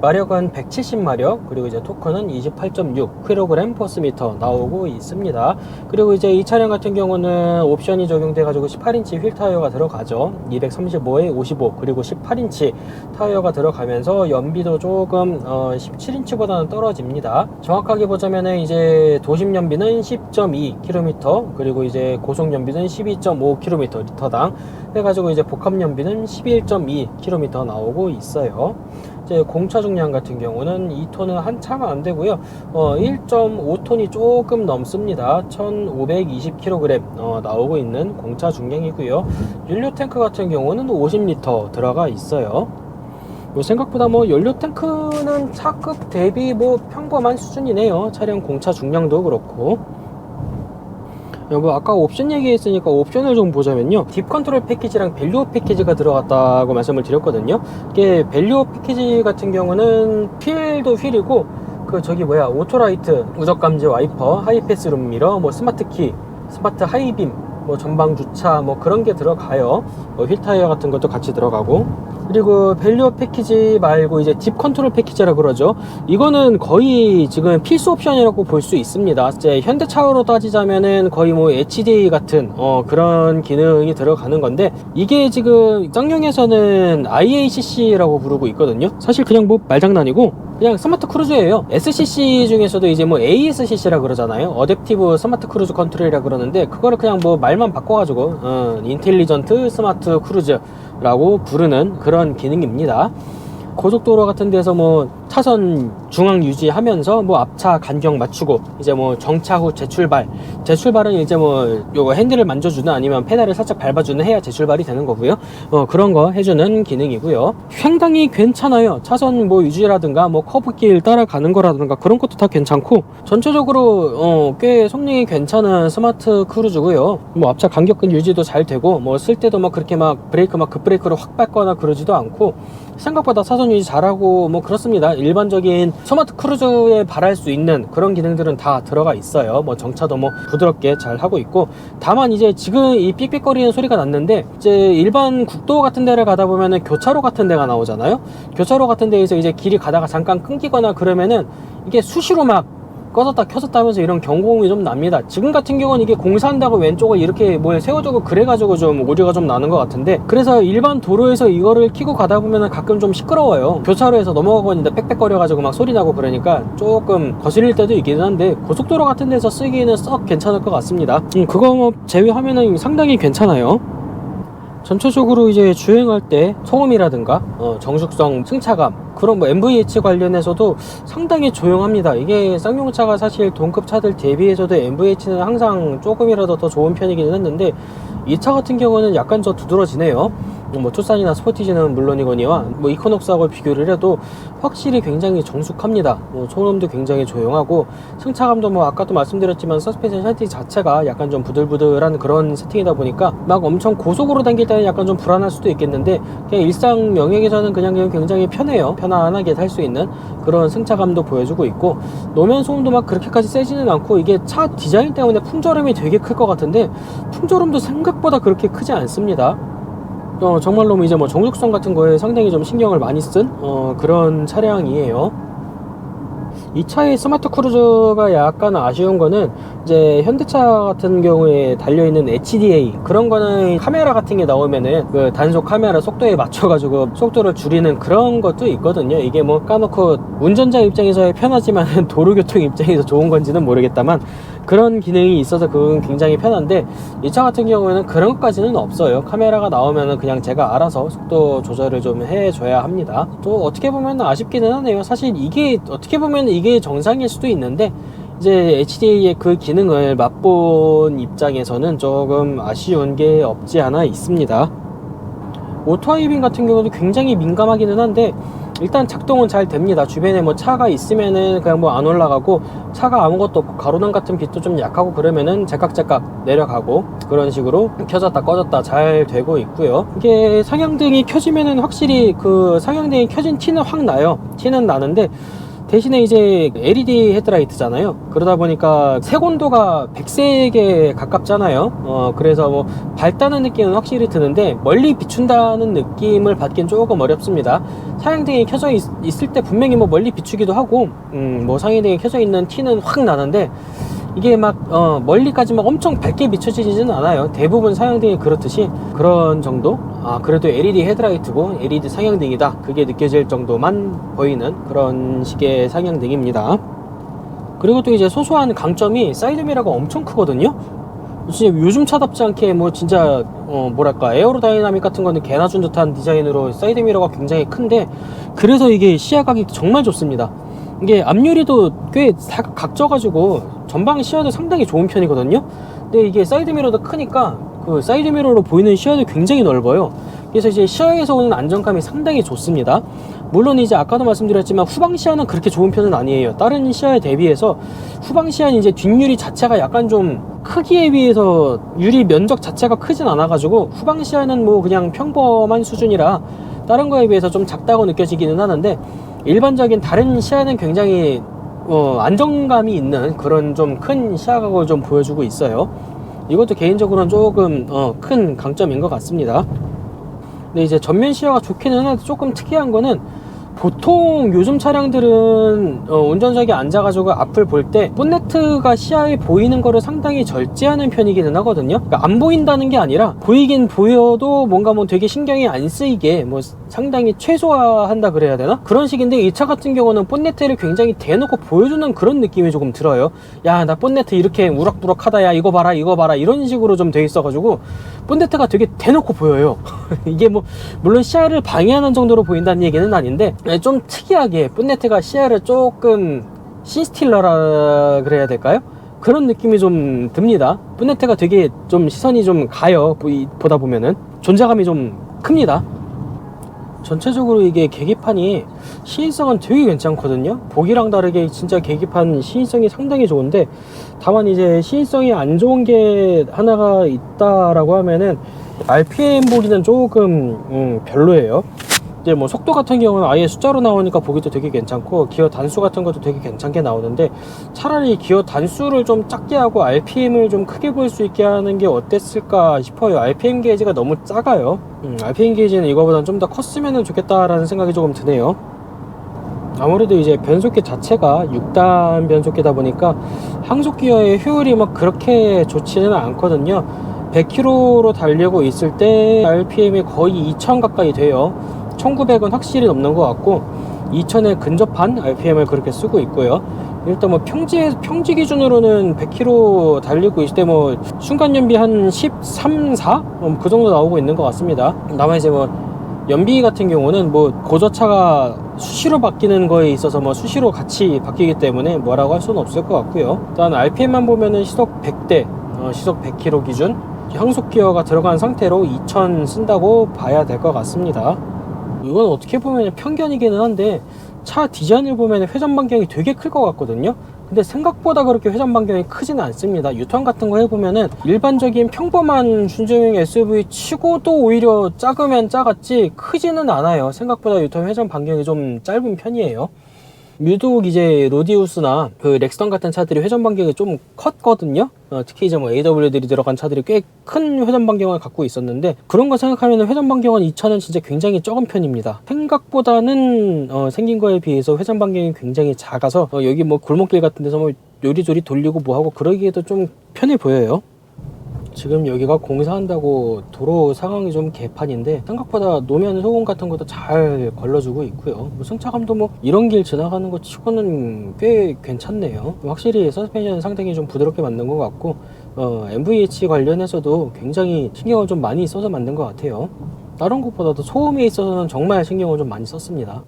Speaker 1: 마력은 170마력, 그리고 이제 토크는 28.6kg/m 나오고 있습니다. 그리고 이제 이 차량 같은 경우는 옵션이 적용돼 가지고 18인치 휠 타이어가 들어가죠. 235에 55, 그리고 18인치 타이어가 들어가면서 연비도 조금 17인치보다는 떨어집니다. 정확하게 보자면은 이제 도심 연비는 10.2km, 그리고 이제 고속 연비는 12.5km 리터당 해가지고 이제 복합 연비는 11.2km 나오고 있어요. 이제 공차 중량 같은 경우는 2톤은 한참 안 되고요. 1.5톤이 조금 넘습니다. 1520kg 나오고 있는 공차 중량이고요. 연료 탱크 같은 경우는 50L 들어가 있어요. 생각보다 연료 탱크는 차급 대비 평범한 수준이네요. 차량 공차 중량도 그렇고. 아까 옵션 얘기했으니까 옵션을 좀 보자면요, 딥 컨트롤 패키지랑 밸류업 패키지가 들어갔다고 말씀을 드렸거든요. 이게 밸류업 패키지 같은 경우는 휠도 휠이고, 오토라이트, 우적 감지 와이퍼, 하이패스 룸 미러, 스마트 키, 스마트 하이빔, 전방 주차 그런 게 들어가요. 휠 타이어 같은 것도 같이 들어가고. 그리고 밸류업 패키지 말고 이제 딥 컨트롤 패키지라 그러죠. 이거는 거의 지금 필수 옵션이라고 볼 수 있습니다. 이제 현대차로 따지자면은 거의 HD 같은 그런 기능이 들어가는 건데, 이게 지금 쌍용에서는 IACC라고 부르고 있거든요. 사실 그냥 말장난이고 그냥 스마트 크루즈예요. SCC 중에서도 이제 ASCC라 그러잖아요. 어댑티브 스마트 크루즈 컨트롤이라 그러는데, 그거를 그냥 말만 바꿔가지고 인텔리전트 스마트 크루즈라고 부르는 그런 기능입니다. 고속도로 같은 데서 차선 중앙 유지하면서 앞차 간격 맞추고, 이제 정차 후 재출발은 이제 요거 핸들을 만져주는, 아니면 페달을 살짝 밟아주는 해야 재출발이 되는 거고요. 그런 거 해주는 기능이고요. 상당히 괜찮아요. 차선 유지라든가 커브길 따라가는 거라든가 그런 것도 다 괜찮고, 전체적으로 꽤 성능이 괜찮은 스마트 크루즈고요. 앞차 간격은 유지도 잘 되고, 쓸 때도 그렇게 브레이크 급브레이크로 확 밟거나 그러지도 않고, 생각보다 차선 유지 잘하고 그렇습니다. 일반적인 스마트 크루즈에 바랄 수 있는 그런 기능들은 다 들어가 있어요. 정차도 부드럽게 잘 하고 있고, 다만 이제 지금 이 삑삑거리는 소리가 났는데, 이제 일반 국도 같은 데를 가다 보면은 교차로 같은 데가 나오잖아요. 교차로 같은 데에서 이제 길이 가다가 잠깐 끊기거나 그러면은 이게 수시로 꺼졌다 켜졌다 하면서 이런 경고음이 좀 납니다. 지금 같은 경우는 이게 공사한다고 왼쪽을 이렇게 뭘 세워주고 그래가지고 좀 오류가 좀 나는 것 같은데, 그래서 일반 도로에서 이거를 켜고 가다 보면 가끔 좀 시끄러워요. 교차로에서 넘어가고 있는데 빽빽거려가지고 막 소리 나고 그러니까 조금 거슬릴 때도 있기는 한데, 고속도로 같은 데서 쓰기에는 썩 괜찮을 것 같습니다. 그거 뭐 제외하면은 상당히 괜찮아요. 전체적으로 이제 주행할 때 소음이라든가 정숙성, 승차감, 그런 뭐 MVH 관련해서도 상당히 조용합니다. 이게 쌍용차가 사실 동급 차들 대비해서도 MVH는 항상 조금이라도 더 좋은 편이기는 했는데, 이 차 같은 경우는 약간 더 두드러지네요. 뭐 투싼이나 스포티지는 물론이거니와 뭐 이코녹스하고 비교를 해도 확실히 굉장히 정숙합니다. 소음도 굉장히 조용하고, 승차감도 뭐 아까도 말씀드렸지만 서스펜션 샤티 자체가 약간 좀 부들부들한 그런 세팅이다 보니까 막 엄청 고속으로 당길 때는 약간 좀 불안할 수도 있겠는데, 그냥 일상 영역에서는 그냥 굉장히 편해요. 편안하게 탈 수 있는 그런 승차감도 보여주고 있고, 노면 소음도 막 그렇게까지 세지는 않고, 이게 차 디자인 때문에 풍절음이 되게 클 것 같은데 풍절음도 생각보다 그렇게 크지 않습니다. 정말로 이제 뭐 정숙성 같은 거에 상당히 좀 신경을 많이 쓴 그런 차량이에요. 이 차의 스마트 크루즈가 약간 아쉬운 거는, 이제 현대차 같은 경우에 달려있는 HDA 그런 거는 카메라 같은 게 나오면은 그 단속 카메라 속도에 맞춰가지고 속도를 줄이는 그런 것도 있거든요. 이게 뭐 까놓고 운전자 입장에서 편하지만 도로교통 입장에서 좋은 건지는 모르겠다만, 그런 기능이 있어서 그건 굉장히 편한데, 이 차 같은 경우에는 그런 것까지는 없어요. 카메라가 나오면은 그냥 제가 알아서 속도 조절을 좀 해줘야 합니다. 또 어떻게 보면 아쉽기는 하네요. 사실 이게 어떻게 보면 이게 정상일 수도 있는데, 이제 HDA의 그 기능을 맛본 입장에서는 조금 아쉬운 게 없지 않아 있습니다. 오토하이빙 같은 경우도 굉장히 민감하기는 한데, 일단 작동은 잘 됩니다. 주변에 뭐 차가 있으면은 그냥 뭐 안 올라가고, 차가 아무것도 없고 가로등 같은 빛도 좀 약하고 그러면은 제깍제깍 내려가고, 그런 식으로 켜졌다 꺼졌다 잘 되고 있고요. 이게 상향등이 켜지면은 확실히 그 상향등이 켜진 티는 확 나요. 티는 나는데, 대신에 이제 LED 헤드라이트잖아요. 그러다 보니까 색온도가 백색에 가깝잖아요. 그래서 뭐 밝다는 느낌은 확실히 드는데, 멀리 비춘다는 느낌을 받긴 조금 어렵습니다. 사양등이 켜져 있을 때 분명히 뭐 멀리 비추기도 하고, 뭐 상향등이 켜져 있는 티는 확 나는데, 이게 막 멀리까지 막 엄청 밝게 비춰지지는 않아요. 대부분 상향등이 그렇듯이 그런 정도? 그래도 LED 헤드라이트고 LED 상향등이다, 그게 느껴질 정도만 보이는 그런 식의 상향등입니다. 그리고 또 이제 소소한 강점이 사이드미러가 엄청 크거든요. 진짜 요즘 차답지 않게 뭐 진짜 뭐랄까 에어로다이나믹 같은 거는 개나 준 듯한 디자인으로 사이드미러가 굉장히 큰데, 그래서 이게 시야각이 정말 좋습니다. 이게 앞유리도 꽤 각져가지고 전방 시야도 상당히 좋은 편이거든요. 근데 이게 사이드미러도 크니까 그 사이드미러로 보이는 시야도 굉장히 넓어요. 그래서 이제 시야에서 오는 안정감이 상당히 좋습니다. 물론 이제 아까도 말씀드렸지만 후방 시야는 그렇게 좋은 편은 아니에요. 다른 시야에 대비해서 후방 시야는 이제 뒷유리 자체가 약간 좀 크기에 비해서 유리 면적 자체가 크진 않아가지고, 후방 시야는 뭐 그냥 평범한 수준이라 다른 거에 비해서 좀 작다고 느껴지기는 하는데, 일반적인 다른 시야는 굉장히 안정감이 있는 그런 좀 큰 시야각을 좀 보여주고 있어요. 이것도 개인적으로는 조금 큰 강점인 것 같습니다. 근데 이제 전면 시야가 좋기는 한데, 조금 특이한 거는, 보통 요즘 차량들은 운전석에 앉아가지고 앞을 볼 때 본네트가 시야에 보이는 거를 상당히 절제하는 편이기는 하거든요. 그러니까 안 보인다는 게 아니라 보이긴 보여도 뭔가 뭐 되게 신경이 안 쓰이게 뭐 상당히 최소화한다 그래야 되나? 그런 식인데, 이 차 같은 경우는 본네트를 굉장히 대놓고 보여주는 그런 느낌이 조금 들어요. 야, 나 본네트 이렇게 우락부락하다, 야 이거 봐라 이거 봐라, 이런 식으로 좀 돼 있어가지고 본네트가 되게 대놓고 보여요. 이게 뭐 물론 시야를 방해하는 정도로 보인다는 얘기는 아닌데, 좀 특이하게 본네트가 시야를 조금 신스틸러라 그래야 될까요? 그런 느낌이 좀 듭니다. 본네트가 되게 좀 시선이 좀 가요. 보다 보면은 존재감이 좀 큽니다. 전체적으로 이게 계기판이 시인성은 되게 괜찮거든요. 보기랑 다르게 진짜 계기판 시인성이 상당히 좋은데, 다만 이제 시인성이 안 좋은 게 하나가 있다라고 하면은 RPM 보기는 조금 별로예요. 이제 뭐 속도 같은 경우는 아예 숫자로 나오니까 보기도 되게 괜찮고, 기어 단수 같은 것도 되게 괜찮게 나오는데, 차라리 기어 단수를 좀 작게 하고 RPM을 좀 크게 볼 수 있게 하는 게 어땠을까 싶어요. RPM 게이지가 너무 작아요. RPM 게이지는 이거보다는 좀 더 컸으면 좋겠다라는 생각이 조금 드네요. 아무래도 이제 변속기 자체가 6단 변속기다 보니까 항속 기어의 효율이 막 그렇게 좋지는 않거든요. 100km로 달리고 있을 때 RPM이 거의 2000 가까이 돼요. 1900은 확실히 넘는 것 같고 2000에 근접한 RPM을 그렇게 쓰고 있고요. 일단 뭐 평지 기준으로는 100km 달리고 있을 때 뭐 순간 연비 한 13, 4? 그 정도 나오고 있는 것 같습니다. 다만 이제 뭐 연비 같은 경우는 뭐 고저차가 수시로 바뀌는 거에 있어서 뭐 수시로 같이 바뀌기 때문에 뭐라고 할 수는 없을 것 같고요. 일단 RPM만 보면은 시속 100대, 시속 100km 기준 항속 기어가 들어간 상태로 2000 쓴다고 봐야 될 것 같습니다. 이건 어떻게 보면 편견이기는 한데 차 디자인을 보면 회전 반경이 되게 클 것 같거든요. 근데 생각보다 그렇게 회전 반경이 크지는 않습니다. 유턴 같은 거 해보면은 일반적인 평범한 준중형 SUV 치고도 오히려 작으면 작았지 크지는 않아요. 생각보다 유턴 회전 반경이 좀 짧은 편이에요. 유독 이제 로디우스나 그 렉스턴 같은 차들이 회전 반경이 좀 컸거든요. 특히 이제 뭐 AW들이 들어간 차들이 꽤 큰 회전 반경을 갖고 있었는데 그런 거 생각하면 회전 반경은 이 차는 진짜 굉장히 적은 편입니다. 생각보다는 생긴 거에 비해서 회전 반경이 굉장히 작아서 여기 뭐 골목길 같은 데서 뭐 요리조리 돌리고 뭐하고 그러기에도 좀 편해 보여요. 지금 여기가 공사한다고 도로 상황이 좀 개판인데 생각보다 노면 소음 같은 것도 잘 걸러주고 있고요. 뭐 승차감도 뭐 이런 길 지나가는 거 치고는 꽤 괜찮네요. 확실히 서스펜션 상당히 좀 부드럽게 만든 것 같고 MVH 관련해서도 굉장히 신경을 좀 많이 써서 만든 것 같아요. 다른 것보다도 소음에 있어서는 정말 신경을 좀 많이 썼습니다.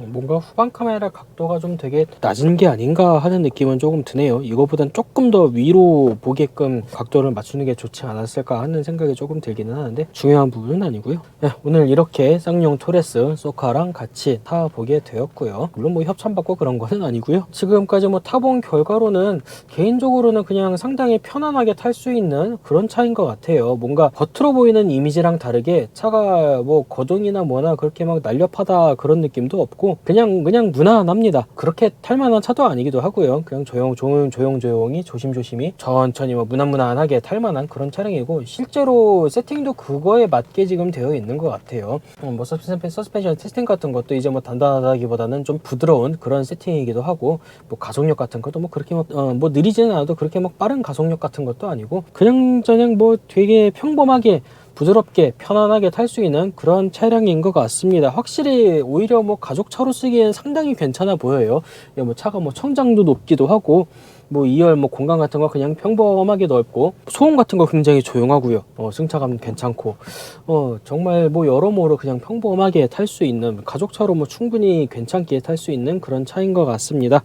Speaker 1: 뭔가 후방 카메라 각도가 좀 되게 낮은 게 아닌가 하는 느낌은 조금 드네요. 이거보단 조금 더 위로 보게끔 각도를 맞추는 게 좋지 않았을까 하는 생각이 조금 들기는 하는데 중요한 부분은 아니고요. 네, 오늘 이렇게 쌍용 토레스 소카랑 같이 타보게 되었고요. 물론 뭐 협찬받고 그런 거는 아니고요. 지금까지 뭐 타본 결과로는 개인적으로는 그냥 상당히 편안하게 탈 수 있는 그런 차인 것 같아요. 뭔가 겉으로 보이는 이미지랑 다르게 차가 뭐 거동이나 뭐나 그렇게 막 날렵하다 그런 느낌도 없고 그냥 무난합니다. 그렇게 탈만한 차도 아니기도 하고요. 그냥 조용히 조심조심히 천천히 뭐 무난하게 탈만한 그런 차량이고 실제로 세팅도 그거에 맞게 지금 되어 있는 것 같아요. 뭐 서스펜션 테스팅 같은 것도 이제 뭐 단단하다기보다는 좀 부드러운 그런 세팅이기도 하고 뭐 가속력 같은 것도 뭐 그렇게 뭐 느리지는 않아도 그렇게 막 빠른 가속력 같은 것도 아니고 그냥 뭐 되게 평범하게 부드럽게 편안하게 탈 수 있는 그런 차량인 것 같습니다. 확실히 오히려 뭐 가족차로 쓰기엔 상당히 괜찮아 보여요. 뭐 차가 뭐 천장도 높기도 하고 뭐 2열 뭐 공간 같은 거 그냥 평범하게 넓고 소음 같은 거 굉장히 조용하고요. 승차감 괜찮고 정말 뭐 여러모로 그냥 평범하게 탈 수 있는 가족차로 뭐 충분히 괜찮게 탈 수 있는 그런 차인 것 같습니다.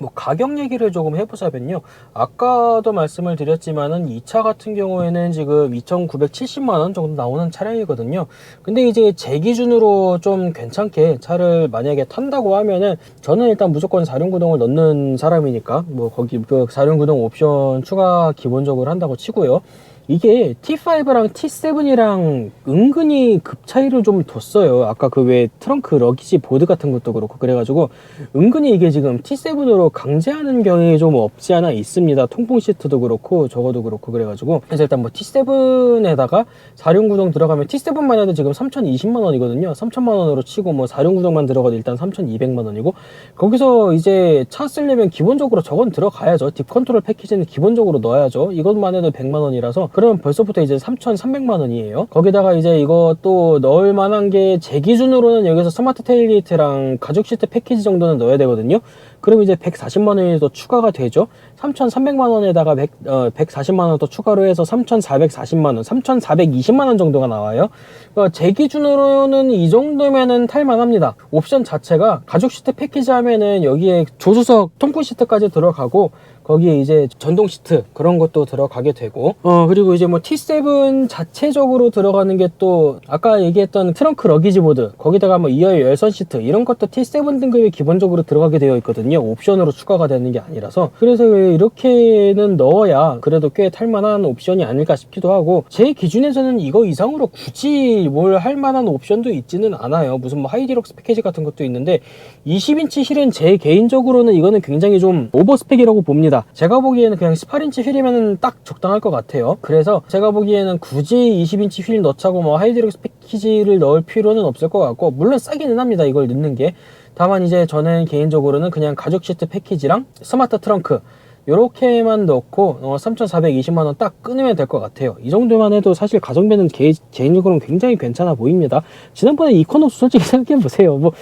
Speaker 1: 뭐 가격 얘기를 조금 해보자면요, 아까도 말씀을 드렸지만은 이 차 같은 경우에는 지금 2,970만원 정도 나오는 차량이거든요. 근데 이제 제 기준으로 좀 괜찮게 차를 만약에 탄다고 하면은 저는 일단 무조건 4륜구동을 넣는 사람이니까 뭐 거기 그 4륜구동 옵션 추가 기본적으로 한다고 치고요. 이게 T5랑 T7이랑 은근히 급 차이를 좀 뒀어요. 아까 그 왜 트렁크 러기지 보드 같은 것도 그렇고 그래가지고 은근히 이게 지금 T7으로 강제하는 경향이 좀 없지 않아 있습니다. 통풍 시트도 그렇고 저거도 그렇고 그래가지고 그래서 일단 뭐 T7에다가 4륜구동 들어가면 T7만 해도 지금 3,020만원이거든요 3,000만원으로 치고 뭐 4륜구동만 들어가도 일단 3,200만원이고 거기서 이제 차 쓰려면 기본적으로 저건 들어가야죠. 딥 컨트롤 패키지는 기본적으로 넣어야죠. 이것만 해도 100만원이라서 그러면 벌써부터 이제 3,300만원이에요 거기다가 이제 이것도 넣을 만한 게 제 기준으로는 여기서 스마트 테일게이트랑 가죽 시트 패키지 정도는 넣어야 되거든요. 그럼 이제 140만원이 더 추가가 되죠. 3,300만원에다가 140만원 더 추가로 해서 3,440만원 3,420만원 정도가 나와요. 그러니까 제 기준으로는 이 정도면은 탈만합니다. 옵션 자체가 가죽 시트 패키지 하면은 여기에 조수석 통풍 시트까지 들어가고 거기에 이제 전동 시트 그런 것도 들어가게 되고 그리고 이제 뭐 T7 자체적으로 들어가는 게 또 아까 얘기했던 트렁크 러기지 보드 거기다가 뭐 2열 열선 시트 이런 것도 T7 등급이 기본적으로 들어가게 되어 있거든요. 옵션으로 추가가 되는 게 아니라서 그래서 이렇게는 넣어야 그래도 꽤 탈만한 옵션이 아닐까 싶기도 하고 제 기준에서는 이거 이상으로 굳이 뭘 할 만한 옵션도 있지는 않아요. 무슨 뭐 하이디럭스 패키지 같은 것도 있는데 20인치 휠은 제 개인적으로는 이거는 굉장히 좀 오버스펙이라고 봅니다. 제가 보기에는 그냥 18인치 휠이면 딱 적당할 것 같아요. 그래서 제가 보기에는 굳이 20인치 휠 넣자고 뭐 하이드록스 패키지를 넣을 필요는 없을 것 같고 물론 싸기는 합니다. 이걸 넣는 게. 다만 이제 저는 개인적으로는 그냥 가죽 시트 패키지랑 스마트 트렁크 요렇게만 넣고 3,420만원 딱 끊으면 될 것 같아요. 이 정도만 해도 사실 가성비는 개인적으로는 굉장히 괜찮아 보입니다. 지난번에 이코노스 솔직히 생각해보세요. 뭐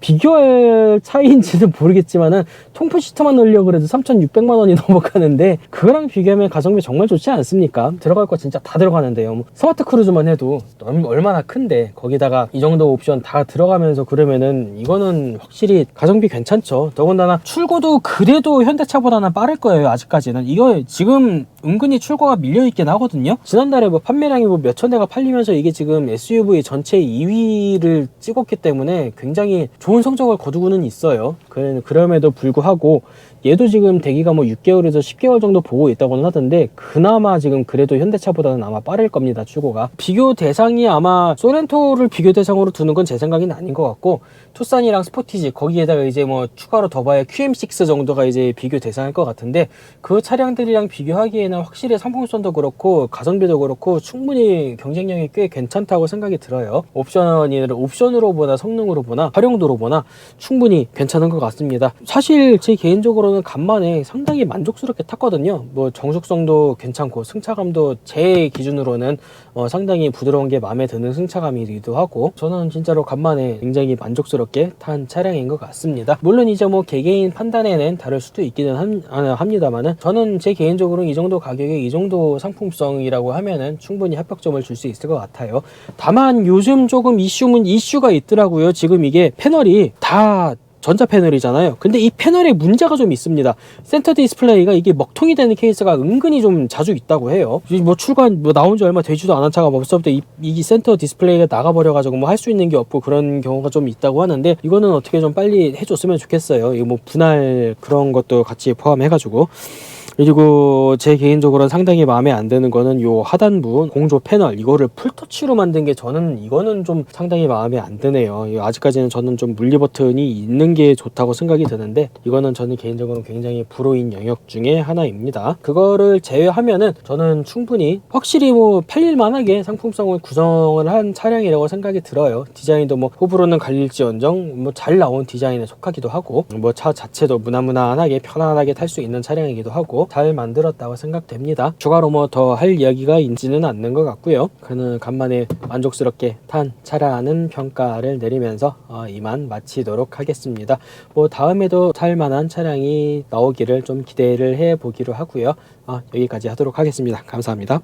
Speaker 1: 비교할 차이인지는 모르겠지만은 통풍 시트만 넣으려고 그래도 3,600만원이 넘어가는데 그거랑 비교하면 가성비 정말 좋지 않습니까? 들어갈 거 진짜 다 들어가는데요. 뭐 스마트 크루즈만 해도 얼마나 큰데 거기다가 이 정도 옵션 다 들어가면서 그러면은 이거는 확실히 가성비 괜찮죠. 더군다나 출고도 그래도 현대차보다는 빠를 거예요. 아직까지는. 이거 지금 은근히 출고가 밀려있긴 하거든요. 지난달에 뭐 판매량이 뭐 몇천 대가 팔리면서 이게 지금 SUV 전체 2위를 찍었기 때문에 굉장히 좋은 성적을 거두고는 있어요. 그럼에도 불구하고 얘도 지금 대기가 뭐 6개월에서 10개월 정도 보고 있다고는 하던데 그나마 지금 그래도 현대차보다는 아마 빠를 겁니다. 출고가. 비교 대상이 아마 소렌토를 비교 대상으로 두는 건 제 생각은 아닌 것 같고 투싼이랑 스포티지 거기에다가 이제 뭐 추가로 더 봐야 QM6 정도가 이제 비교 대상일 것 같은데 그 차량들이랑 비교하기에는 확실히 상품성도 그렇고 가성비도 그렇고 충분히 경쟁력이 꽤 괜찮다고 생각이 들어요. 옵션으로 보나 성능으로 보나 활용도로 보나 충분히 괜찮은 것 같습니다. 사실 제 개인적으로는 개인적으로는 간만에 상당히 만족스럽게 탔거든요. 뭐 정숙성도 괜찮고 승차감도 제 기준으로는 상당히 부드러운 게 마음에 드는 승차감이기도 하고, 저는 진짜로 간만에 굉장히 만족스럽게 탄 차량인 것 같습니다. 물론 이제 뭐 개개인 판단에는 다를 수도 있기는 합니다만은, 저는 제 개인적으로 이 정도 가격에 이 정도 상품성이라고 하면은 충분히 합격점을 줄 수 있을 것 같아요. 다만 요즘 조금 이슈가 있더라고요. 지금 이게 패널이 다 전자 패널이잖아요. 근데 이 패널에 문제가 좀 있습니다. 센터 디스플레이가 이게 먹통이 되는 케이스가 은근히 좀 자주 있다고 해요. 뭐 나온 지 얼마 되지도 않은 차가 벌써부터 이 센터 디스플레이가 나가버려가지고 뭐 할 수 있는 게 없고 그런 경우가 좀 있다고 하는데, 이거는 어떻게 좀 빨리 해줬으면 좋겠어요. 이거 뭐 분할 그런 것도 같이 포함해가지고. 그리고 제 개인적으로는 상당히 마음에 안 드는 거는 요 하단부 공조 패널, 이거를 풀터치로 만든 게 저는 이거는 좀 상당히 마음에 안 드네요. 아직까지는 저는 좀 물리 버튼이 있는 게 좋다고 생각이 드는데, 이거는 저는 개인적으로 굉장히 불호인 영역 중에 하나입니다. 그거를 제외하면은 저는 충분히 확실히 뭐 팔릴만하게 상품성을 구성을 한 차량이라고 생각이 들어요. 디자인도 뭐 호불호는 갈릴지언정 뭐 잘 나온 디자인에 속하기도 하고, 뭐 차 자체도 무난무난하게 편안하게 탈 수 있는 차량이기도 하고 잘 만들었다고 생각됩니다. 추가로 뭐 더 할 이야기가 있지는 않는 것 같고요. 그는 간만에 만족스럽게 탄 차라는 평가를 내리면서 이만 마치도록 하겠습니다. 뭐 다음에도 탈 만한 차량이 나오기를 좀 기대를 해 보기로 하고요. 여기까지 하도록 하겠습니다. 감사합니다.